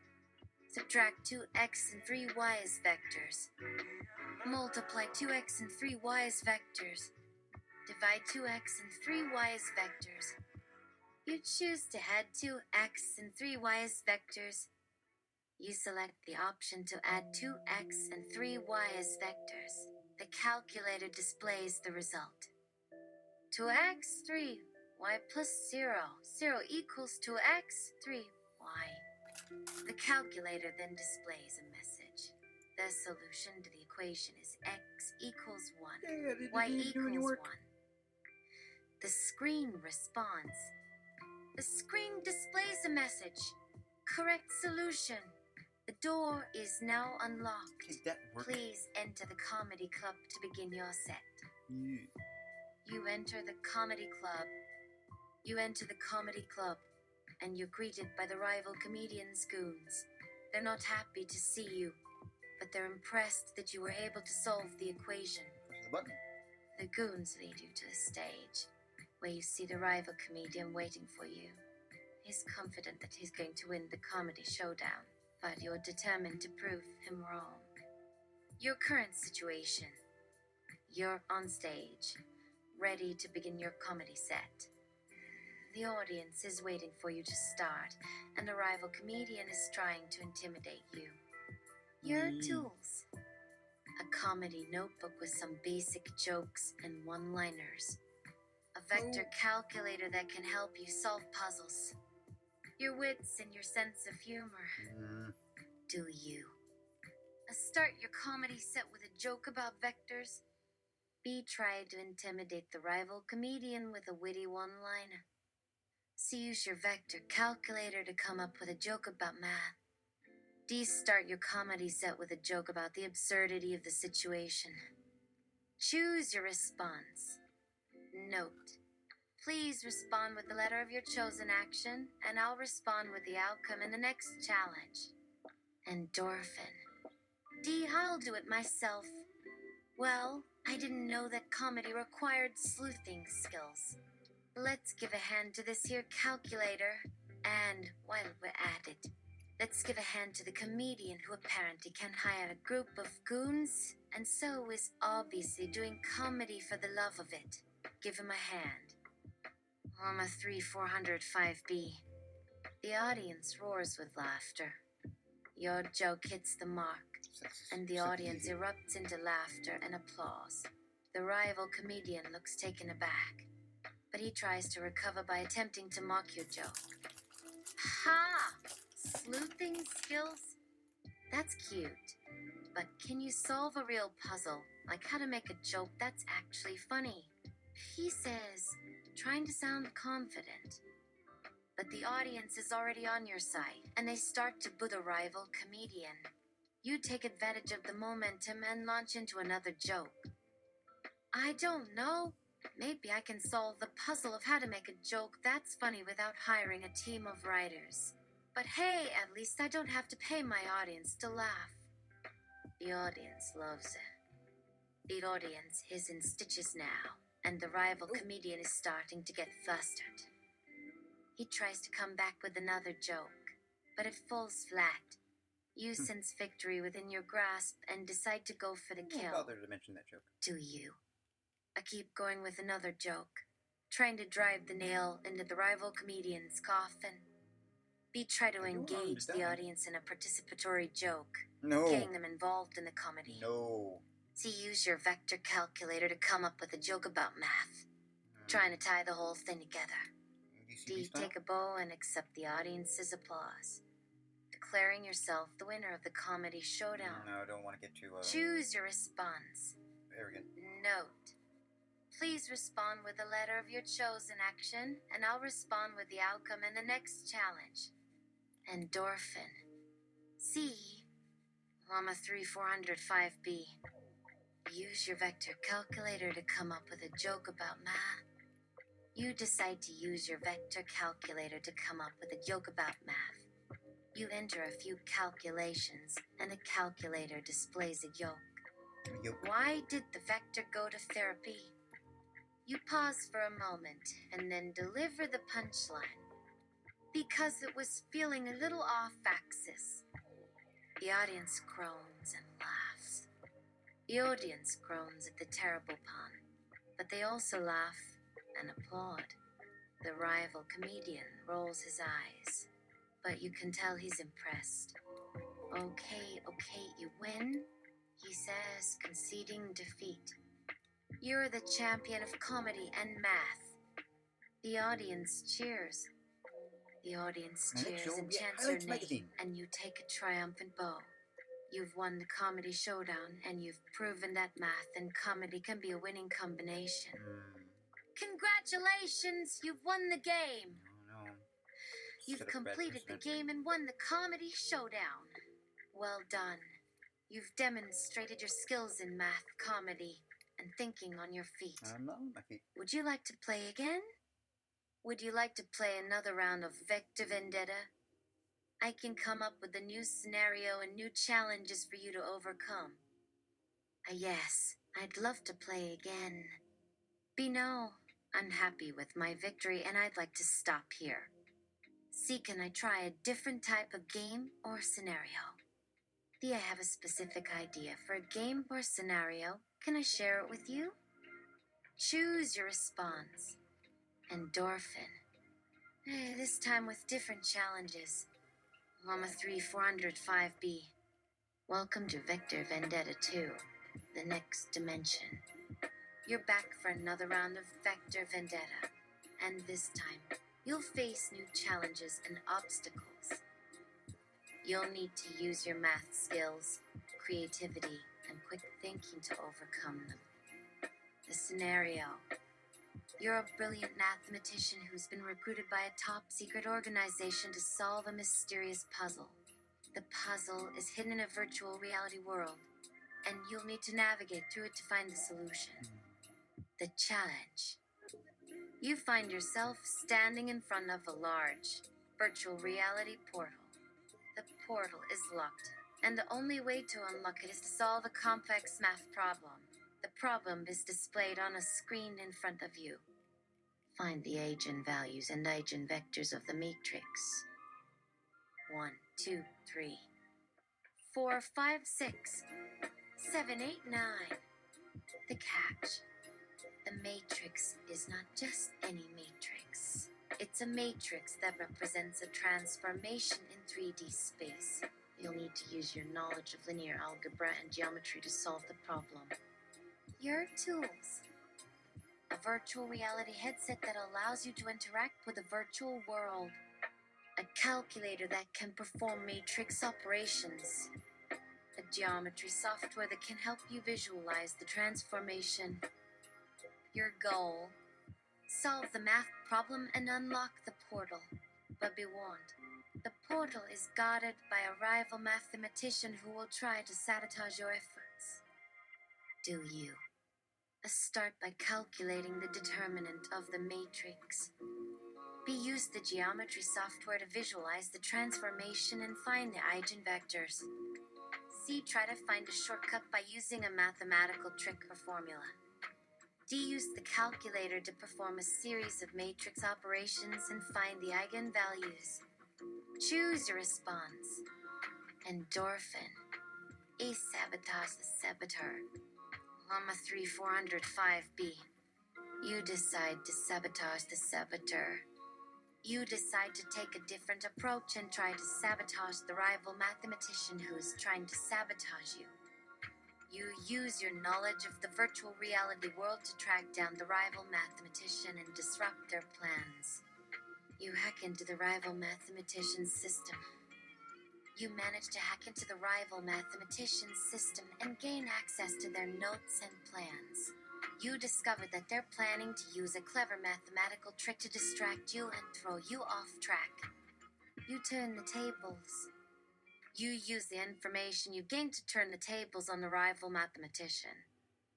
S2: Subtract 2x and 3y as vectors. Multiply 2x and 3y as vectors. Divide 2x and 3y as vectors. You choose to add 2x and 3y as vectors. You select the option to add 2x and 3y as vectors. The calculator displays the result. 2x, 3y plus 0. 0 equals 2x, 3y. The calculator then displays a message. The solution to the equation is x equals 1, y equals 1. The screen responds. The screen displays a message. Correct solution. The door is now unlocked.
S1: Okay, that worked.
S2: Please enter the comedy club to begin your set.
S1: Yeah.
S2: You enter the comedy club. You enter the comedy club, and you're greeted by the rival comedians' goons. They're not happy to see you, but they're impressed that you were able to solve the equation.
S1: Push the button.
S2: The goons lead you to the stage, where you see the rival comedian waiting for you. He's confident that he's going to win the comedy showdown, but you're determined to prove him wrong. Your current situation. You're on stage, ready to begin your comedy set. The audience is waiting for you to start, and a rival comedian is trying to intimidate you. Your tools. A comedy notebook with some basic jokes and one-liners. A vector calculator that can help you solve puzzles. Your wits and your sense of humor. Do you? Start your comedy set with a joke about vectors. B. Try to intimidate the rival comedian with a witty one-liner. C. Use your vector calculator to come up with a joke about math. D. Start your comedy set with a joke about the absurdity of the situation. Choose your response. Note, please respond with the letter of your chosen action, and I'll respond with the outcome in the next challenge. Endorphin. D. I'll do it myself. Well, I didn't know that comedy required sleuthing skills. Let's give a hand to this here calculator, and while we're at it, let's give a hand to the comedian who apparently can hire a group of goons, and so is obviously doing comedy for the love of it. Give him a hand. LLAMA 3405B. The audience roars with laughter. Your joke hits the mark, and the audience erupts into laughter and applause. The rival comedian looks taken aback, but he tries to recover by attempting to mock your joke. Ha! Sleuthing skills? That's cute. But can you solve a real puzzle, like how to make a joke that's actually funny? He says, trying to sound confident. But the audience is already on your side, and they start to boo the rival comedian. You take advantage of the momentum and launch into another joke. I don't know. Maybe I can solve the puzzle of how to make a joke that's funny without hiring a team of writers. But hey, at least I don't have to pay my audience to laugh. The audience loves it. The audience is in stitches now, and the rival comedian is starting to get flustered. He tries to come back with another joke, but it falls flat. You sense victory within your grasp and decide to go for the kill.
S1: Don't bother to mention that joke.
S2: Do you? I keep going with another joke, trying to drive the nail into the rival comedian's coffin. We try to engage the audience in a participatory joke, getting them involved in the comedy.
S1: No.
S2: So you use your vector calculator to come up with a joke about math, trying to tie the whole thing together. Do you take a bow and accept the audience's applause, declaring yourself the winner of the comedy showdown?
S1: No, I don't want to get too...
S2: Choose your response.
S1: arrogant.
S2: Note. Please respond with a letter of your chosen action, and I'll respond with the outcome in the next challenge. Endorphin. C. LLAMA 3405B. Use your vector calculator to come up with a joke about math. You decide to use your vector calculator to come up with a joke about math. You enter a few calculations, and the calculator displays a joke. Why did the vector go to therapy? You pause for a moment and then deliver the punchline. Because it was feeling a little off axis. The audience groans and laughs. The audience groans at the terrible pun, but they also laugh and applaud. The rival comedian rolls his eyes, but you can tell he's impressed. Okay, you win, he says, conceding defeat. You're the champion of comedy and math. The audience cheers. The audience cheers and chants your name, and you take a triumphant bow. You've won the comedy showdown, and you've proven that math and comedy can be a winning combination. Congratulations, you've won the game.
S1: Oh, no.
S2: You've completed the game and won the comedy showdown. Well done. You've demonstrated your skills in math, comedy, and thinking on your feet.
S1: I'm not on my feet.
S2: Would you like to play again? Would you like to play another round of Vector Vendetta? I can come up with a new scenario and new challenges for you to overcome. Yes, I'd love to play again. No, I'm happy with my victory and I'd like to stop here. See, can I try a different type of game or scenario? I have a specific idea for a game or scenario. Can I share it with you? Choose your response. Endorphin. This time with different challenges. LLAMA 3405B. Welcome to Vector Vendetta 2, the next dimension. You're back for another round of Vector Vendetta, and this time, you'll face new challenges and obstacles. You'll need to use your math skills, creativity, and quick thinking to overcome them. The scenario. You're a brilliant mathematician who's been recruited by a top-secret organization to solve a mysterious puzzle. The puzzle is hidden in a virtual reality world, and you'll need to navigate through it to find the solution. The challenge. You find yourself standing in front of a large virtual reality portal. The portal is locked, and the only way to unlock it is to solve a complex math problem. The problem is displayed on a screen in front of you. Find the eigenvalues and eigenvectors of the matrix. 1, 2, 3, 4, 5, 6, 7, 8, 9. The catch. The matrix is not just any matrix. It's a matrix that represents a transformation in 3D space. You'll need to use your knowledge of linear algebra and geometry to solve the problem. Your tools. A virtual reality headset that allows you to interact with the virtual world. A calculator that can perform matrix operations. A geometry software that can help you visualize the transformation. Your goal. Solve the math problem and unlock the portal. But be warned, the portal is guarded by a rival mathematician who will try to sabotage your efforts. Do you Start by calculating the determinant of the matrix. B. Use the geometry software to visualize the transformation and find the eigenvectors. C. Try to find a shortcut by using a mathematical trick or formula. D. Use the calculator to perform a series of matrix operations and find the eigenvalues. Choose your response. Endorphin. A. Sabotage the saboteur. LLAMA 3405B. You decide to sabotage the saboteur. You decide to take a different approach and try to sabotage the rival mathematician who is trying to sabotage you. You use your knowledge of the virtual reality world to track down the rival mathematician and disrupt their plans. You hack into the rival mathematician's system. You manage to hack into the rival mathematician's system and gain access to their notes and plans. You discover that they're planning to use a clever mathematical trick to distract you and throw you off track. You turn the tables. You use the information you gained to turn the tables on the rival mathematician.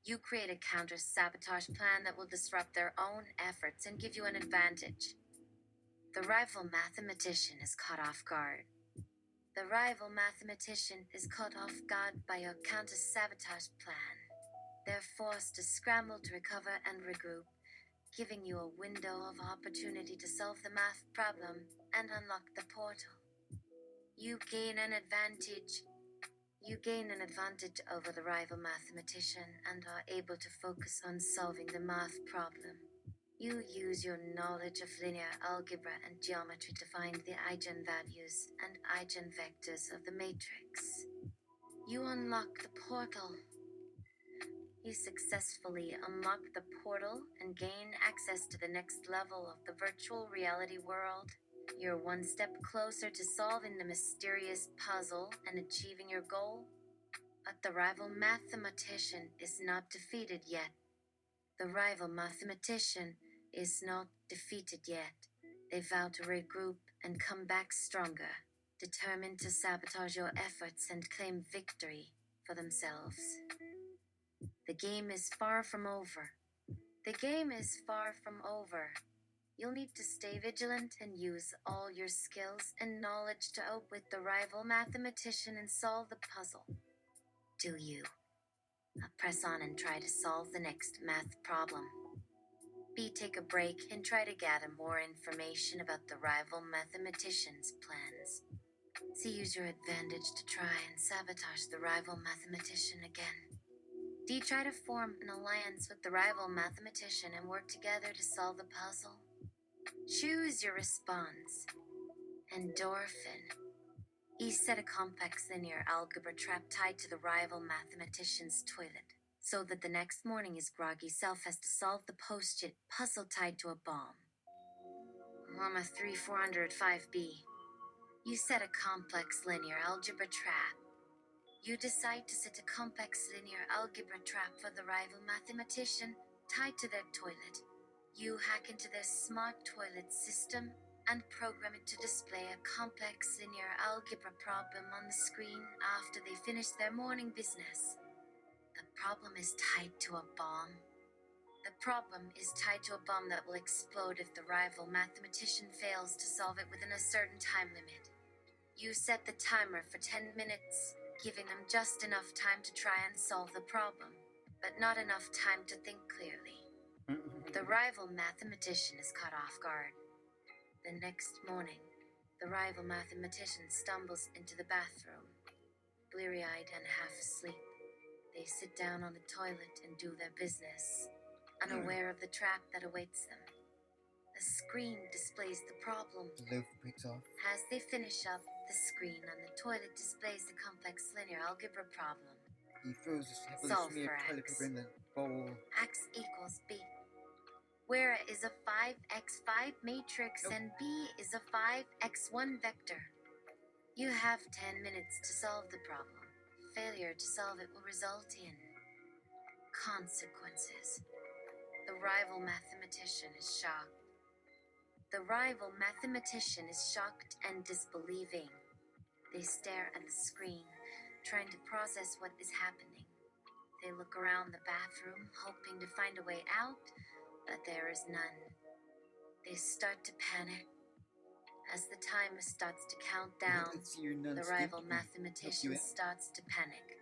S2: You create a counter-sabotage plan that will disrupt their own efforts and give you an advantage. The rival mathematician is caught off guard. The rival mathematician is caught off guard by your counter-sabotage plan. They're forced to scramble to recover and regroup, giving you a window of opportunity to solve the math problem and unlock the portal. You gain an advantage. You gain an advantage over the rival mathematician and are able to focus on solving the math problem. You use your knowledge of linear algebra and geometry to find the eigenvalues and eigenvectors of the matrix. You unlock the portal. You successfully unlock the portal and gain access to the next level of the virtual reality world. You're one step closer to solving the mysterious puzzle and achieving your goal. But the rival mathematician is not defeated yet. The rival mathematician is not defeated yet. They vow to regroup and come back stronger, determined to sabotage your efforts and claim victory for themselves. The game is far from over. The game is far from over. You'll need to stay vigilant and use all your skills and knowledge to outwit the rival mathematician and solve the puzzle. Do you? Press on and try to solve the next math problem. B. Take a break and try to gather more information about the rival mathematician's plans. C. Use your advantage to try and sabotage the rival mathematician again. D. Try to form an alliance with the rival mathematician and work together to solve the puzzle. Choose your response. Endorphin. E. Set a complex linear algebra trap tied to the rival mathematician's toilet, so that the next morning his groggy self has to solve the post-it puzzle tied to a bomb. LLAMA 3405B. You set a complex linear algebra trap. You decide to set a complex linear algebra trap for the rival mathematician tied to their toilet. You hack into their smart toilet system and program it to display a complex linear algebra problem on the screen after they finish their morning business. The problem is tied to a bomb. The problem is tied to a bomb that will explode if the rival mathematician fails to solve it within a certain time limit. You set the timer for 10 minutes, giving them just enough time to try and solve the problem, but not enough time to think clearly. The rival mathematician is caught off guard. The next morning, the rival mathematician stumbles into the bathroom. Bleary-eyed and half asleep, they sit down on the toilet and do their business, unaware of the trap that awaits them. A screen displays the problem.
S1: The loaf breaks off.
S2: As they finish up, the screen on the toilet displays the complex linear algebra problem.
S1: He throws his heavily
S2: Solve
S1: smeared
S2: for
S1: toilet
S2: X.
S1: paper in the bowl.
S2: X equals B, where A is a 5x5 matrix and B is a 5x1 vector. You have 10 minutes to solve the problem. Failure to solve it will result in consequences. The rival mathematician is shocked. The rival mathematician is shocked and disbelieving. They stare at the screen, trying to process what is happening. They look around the bathroom, hoping to find a way out, but there is none. They start to panic. As the timer starts to count down,
S1: Let's see your nuns
S2: the rival
S1: help you
S2: mathematician
S1: out.
S2: starts to panic.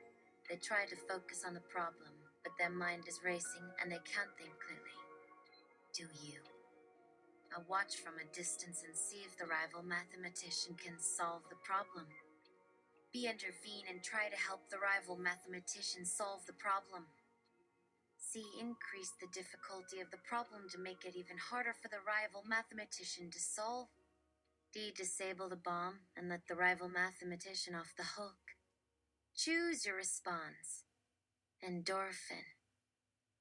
S2: They try to focus on the problem, but their mind is racing and they can't think clearly. Do you? I watch from a distance and see if the rival mathematician can solve the problem. B intervene and try to help the rival mathematician solve the problem. C increase the difficulty of the problem to make it even harder for the rival mathematician to solve. D disable the bomb and let the rival mathematician off the hook. Choose your response. Endorphin.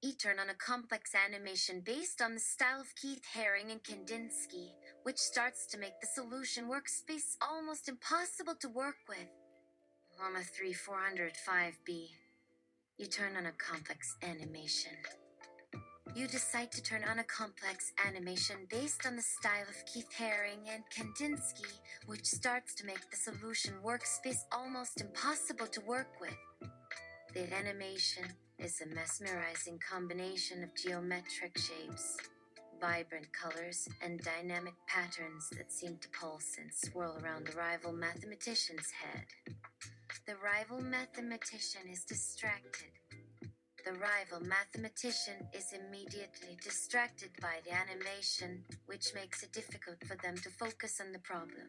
S2: E turn on a complex animation based on the style of Keith Haring and Kandinsky, which starts to make the solution workspace almost impossible to work with. LLAMA 3405B. You turn on a complex animation. You decide to turn on a complex animation based on the style of Keith Haring and Kandinsky, which starts to make the solution workspace almost impossible to work with. The animation is a mesmerizing combination of geometric shapes, vibrant colors, and dynamic patterns that seem to pulse and swirl around the rival mathematician's head. The rival mathematician is distracted. The rival mathematician is immediately distracted by the animation, which makes it difficult for them to focus on the problem.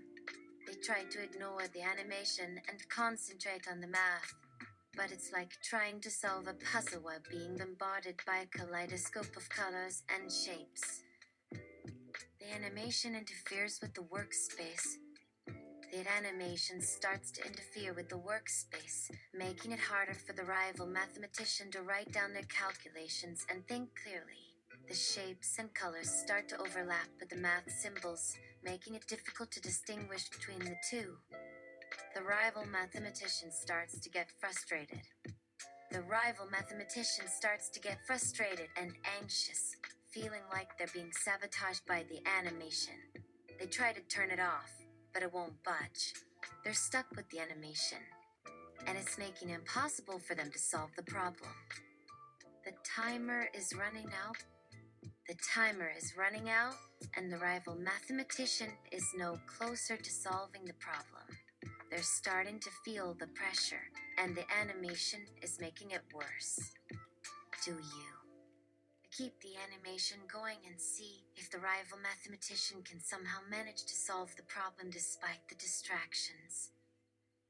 S2: They try to ignore the animation and concentrate on the math, but it's like trying to solve a puzzle while being bombarded by a kaleidoscope of colors and shapes. The animation interferes with the workspace. The animation starts to interfere with the workspace, making it harder for the rival mathematician to write down their calculations and think clearly. The shapes and colors start to overlap with the math symbols, making it difficult to distinguish between the two. The rival mathematician starts to get frustrated. The rival mathematician starts to get frustrated and anxious, feeling like they're being sabotaged by the animation. They try to turn it off, but it won't budge. They're stuck with the animation, and it's making it impossible for them to solve the problem. The timer is running out. The timer is running out, and the rival mathematician is no closer to solving the problem. They're starting to feel the pressure, and the animation is making it worse. Do you? Keep the animation going and see if the rival mathematician can somehow manage to solve the problem despite the distractions.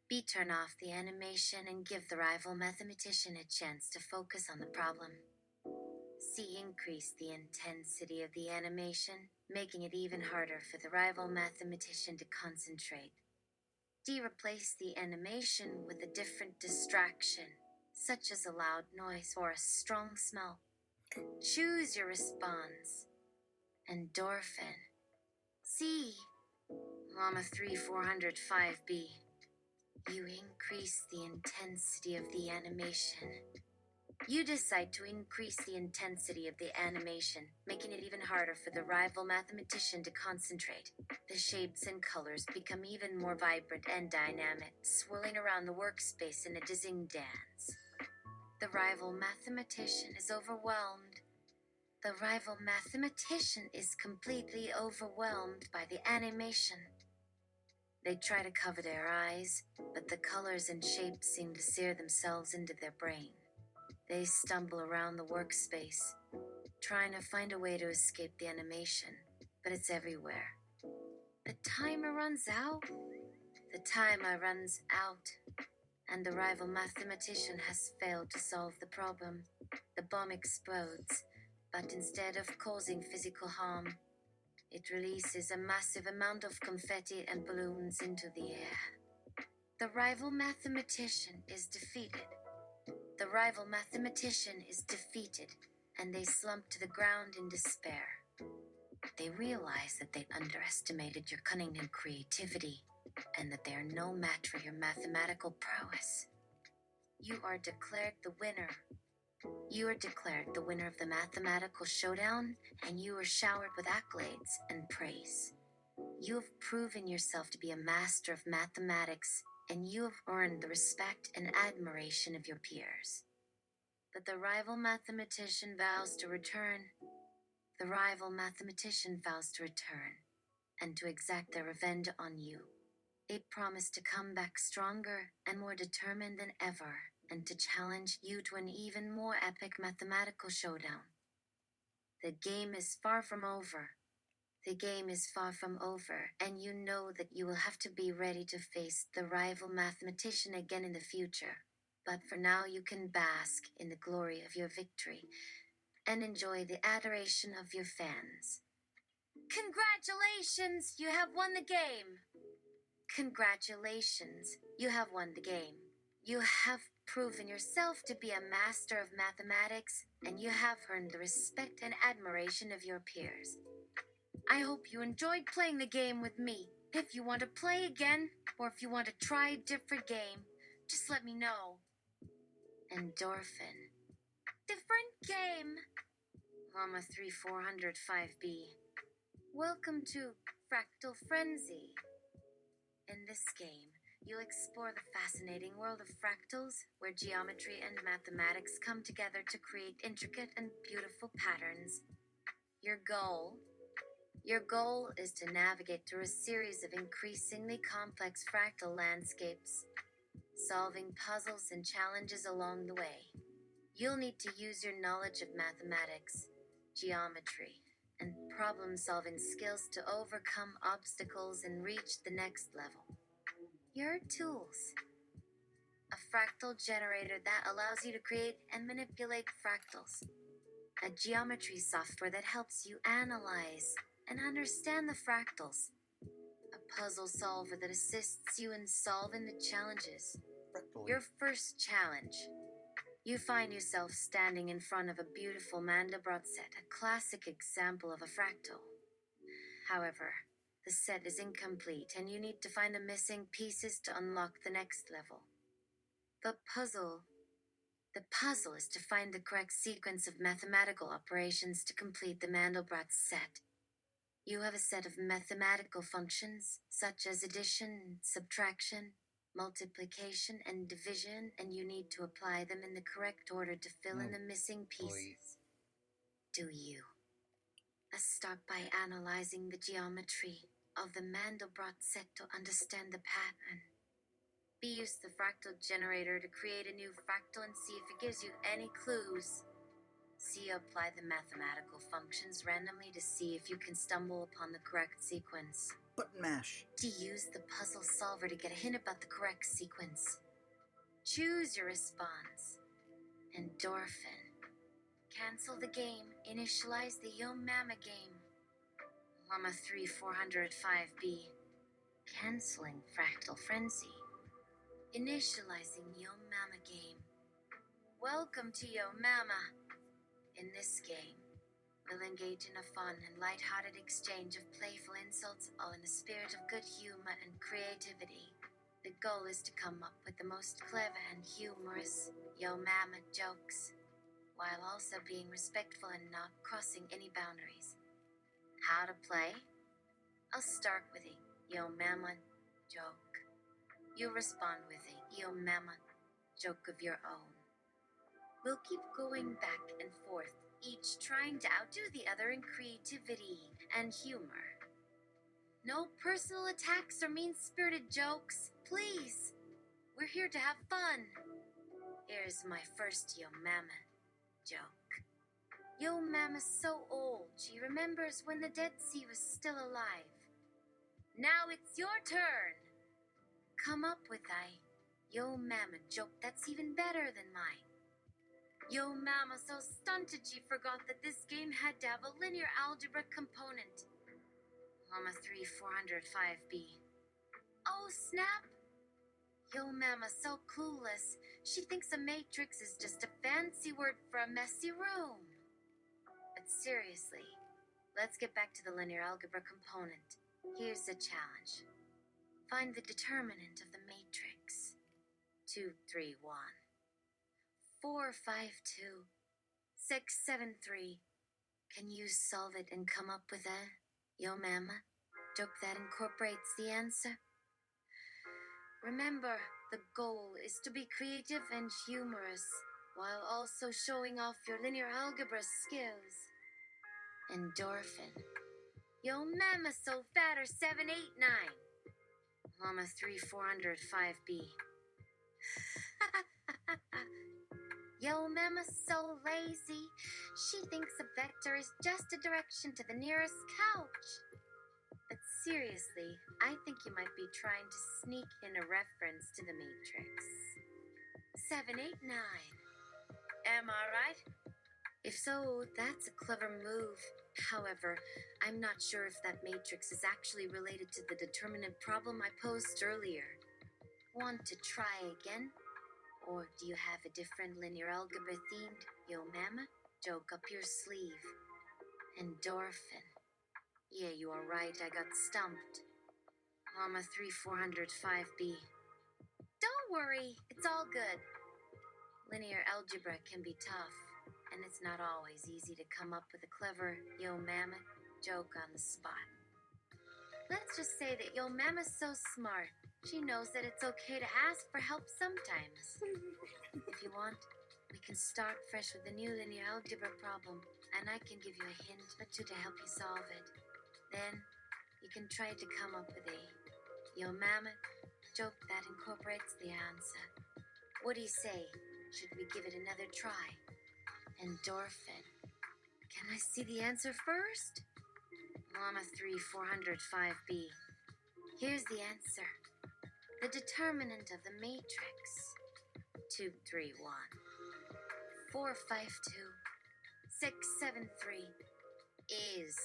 S2: B turn off the animation and give the rival mathematician a chance to focus on the problem. C increase the intensity of the animation, making it even harder for the rival mathematician to concentrate. D replace the animation with a different distraction, such as a loud noise or a strong smell. Choose your response. Endorphin. C. LLAMA 3405B. You increase the intensity of the animation. You decide to increase the intensity of the animation, making it even harder for the rival mathematician to concentrate. The shapes and colors become even more vibrant and dynamic, swirling around the workspace in a dizzying dance. The rival mathematician is overwhelmed. The rival mathematician is completely overwhelmed by the animation. They try to cover their eyes, but the colors and shapes seem to sear themselves into their brain. They stumble around the workspace, trying to find a way to escape the animation, but it's everywhere. The timer runs out. The timer runs out, and the rival mathematician has failed to solve the problem. The bomb explodes, but instead of causing physical harm, it releases a massive amount of confetti and balloons into the air. The rival mathematician is defeated. The rival mathematician is defeated, and they slump to the ground in despair. They realize that they underestimated your cunning and creativity, and that they are no match for your mathematical prowess. You are declared the winner. You are declared the winner of the mathematical showdown, and you are showered with accolades and praise. You have proven yourself to be a master of mathematics, and you have earned the respect and admiration of your peers. But the rival mathematician vows to return. The rival mathematician vows to return and to exact their revenge on you. They promise to come back stronger and more determined than ever, and to challenge you to an even more epic mathematical showdown. The game is far from over. The game is far from over, and you know that you will have to be ready to face the rival mathematician again in the future. But for now, you can bask in the glory of your victory and enjoy the adoration of your fans. Congratulations! You have won the game! Congratulations! You have won the game. You have proven yourself to be a master of mathematics, and you have earned the respect and admiration of your peers. I hope you enjoyed playing the game with me. If you want to play again, or if you want to try a different game, just let me know. Endorphin. Different game. Llama 3405B. Welcome to Fractal Frenzy. In this game, you'll explore the fascinating world of fractals, where geometry and mathematics come together to create intricate and beautiful patterns. Your goal is to navigate through a series of increasingly complex fractal landscapes, solving puzzles and challenges along the way. You'll need to use your knowledge of mathematics, geometry, and problem-solving skills to overcome obstacles and reach the next level. Your tools. A fractal generator that allows you to create and manipulate fractals. A geometry software that helps you analyze and understand the fractals. A puzzle solver that assists you in solving the challenges.
S1: Fractal.
S2: Your first challenge. You find yourself standing in front of a beautiful Mandelbrot set, a classic example of a fractal. However, the set is incomplete and you need to find the missing pieces to unlock the next level. The puzzle is to find the correct sequence of mathematical operations to complete the Mandelbrot set. You have a set of mathematical functions, such as addition, subtraction, multiplication, and division, and you need to apply them in the correct order to fill in the missing pieces. Do you? Let's start by analyzing the geometry of the Mandelbrot set to understand the pattern. Use the fractal generator to create a new fractal and see if it gives you any clues. See you apply the mathematical functions randomly to see if you can stumble upon the correct sequence.
S1: Button mash.
S2: To use the puzzle solver to get a hint about the correct sequence. Choose your response. Endorphin. Cancel the game. Initialize the Yo Mama game. Llama 3405B. Canceling Fractal Frenzy. Initializing Yo Mama game. Welcome to Yo Mama. In this game, we'll engage in a fun and light-hearted exchange of playful insults, all in a spirit of good humor and creativity. The goal is to come up with the most clever and humorous Yo Mama jokes, while also being respectful and not crossing any boundaries. How to play? I'll start with a Yo Mama joke. You respond with a Yo Mama joke of your own. We'll keep going back and forth, each trying to outdo the other in creativity and humor. No personal attacks or mean-spirited jokes, please. We're here to have fun. Here's my first Yo Mama joke. Yo Mama's so old, she remembers when the Dead Sea was still alive. Now it's your turn. Come up with a Yo Mama joke that's even better than mine. Yo Mama so stunted she forgot that this game had to have a linear algebra component. Llama 3405B. Oh snap! Yo Mama so clueless, she thinks a matrix is just a fancy word for a messy room. But seriously, let's get back to the linear algebra component. Here's the challenge. Find the determinant of the matrix. 2, 3, 1. 4, 5, 2. 6, 7, 3. Can you solve it and come up with a Yo Mama joke that incorporates the answer? Remember, the goal is to be creative and humorous. while also showing off your linear algebra skills. Endorphin. Yo mama so fatter 789. Llama 3405B. Yo mama so lazy. She thinks a vector is just a direction to the nearest couch. But seriously, I think you might be trying to sneak in a reference to the Matrix. 789. Am I right? If so, that's a clever move. However, I'm not sure if that matrix is actually related to the determinant problem I posed earlier. Want to try again? Or do you have a different linear algebra themed yo mama joke up your sleeve? Endorphin. Yeah, you are right, I got stumped. Llama 3405B. Don't worry, it's all good. Linear algebra can be tough, and it's not always easy to come up with a clever yo mama joke on the spot. Let's just say that yo mama's so smart, she knows that it's okay to ask for help sometimes. If you want, we can start fresh with a new linear algebra problem, and I can give you a hint or two to help you solve it. Then, you can try to come up with a yo mama joke that incorporates the answer. What do you say? Should we give it another try? Endorphin. Can I see the answer first? Llama 3405B. Here's the answer. The determinant of the matrix. 231. 452. 673 is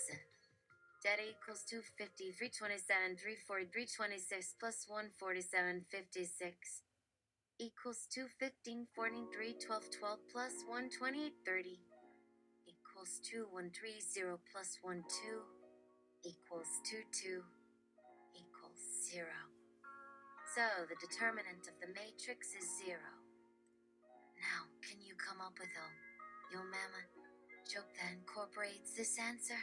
S2: data equals 250, 327, 340, 326 plus 147, 56 equals 215, 43, 12, 12 plus 128, 30 equals 2130 plus 12 equals 22 equals 0. So the determinant of the matrix is 0. Now, can you come up with a yo mama joke that incorporates this answer?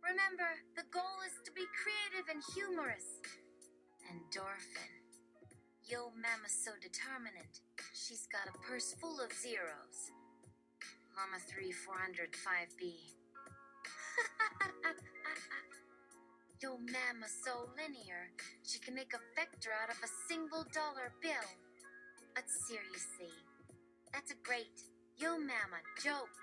S2: Remember, the goal is to be creative and humorous. Endorphin. Yo mama's so determinant, she's got a purse full of zeros. Llama 3405B. Yo mama's so linear, she can make a vector out of a single dollar bill. But seriously, that's a great yo mama joke.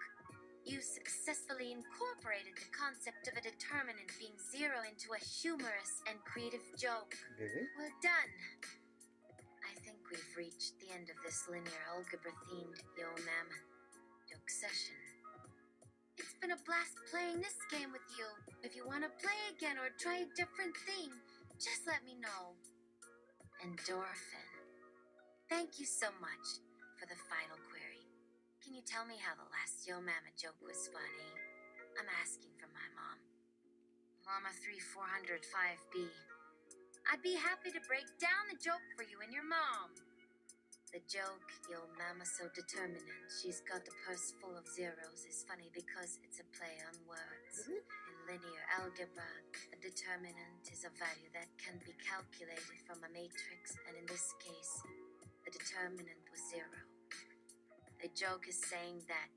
S2: You successfully incorporated the concept of a determinant being 0 into a humorous and creative joke.
S1: Really?
S2: Well done. I think we've reached the end of this linear algebra themed yo mama joke session. It's been a blast playing this game with you. If you want to play again or try a different thing, just let me know. Endorphin. Thank you so much for the final query. Can you tell me how the last yo mama joke was funny? I'm asking from my mom. Llama 3405B. I'd be happy to break down the joke for you and your mom. The joke, yo mama so determinant, she's got the purse full of zeros, is funny because it's a play on words.
S1: Really?
S2: In linear algebra, a determinant is a value that can be calculated from a matrix, and in this case, the determinant was 0. The joke is saying that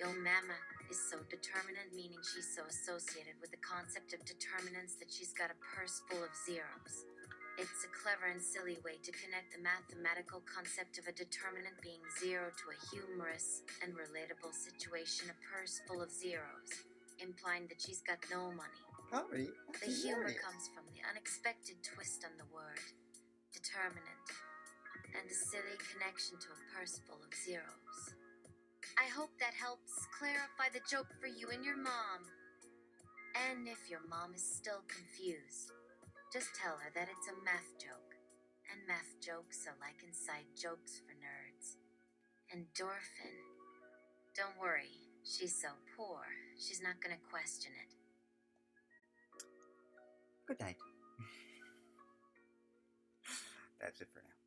S2: yo mama is so determinant, meaning she's so associated with the concept of determinants that she's got a purse full of zeros. It's a clever and silly way to connect the mathematical concept of a determinant being 0 to a humorous and relatable situation, a purse full of zeros, implying that she's got no money.
S1: Comedy?
S2: The humor comes from the unexpected twist on the word, determinant, and the silly connection to a purse full of zeros. I hope that helps clarify the joke for you and your mom. And if your mom is still confused, just tell her that it's a math joke, and math jokes are like inside jokes for nerds. Endorphin. Don't worry, she's so poor, she's not gonna question it.
S1: Good night. That's it for now.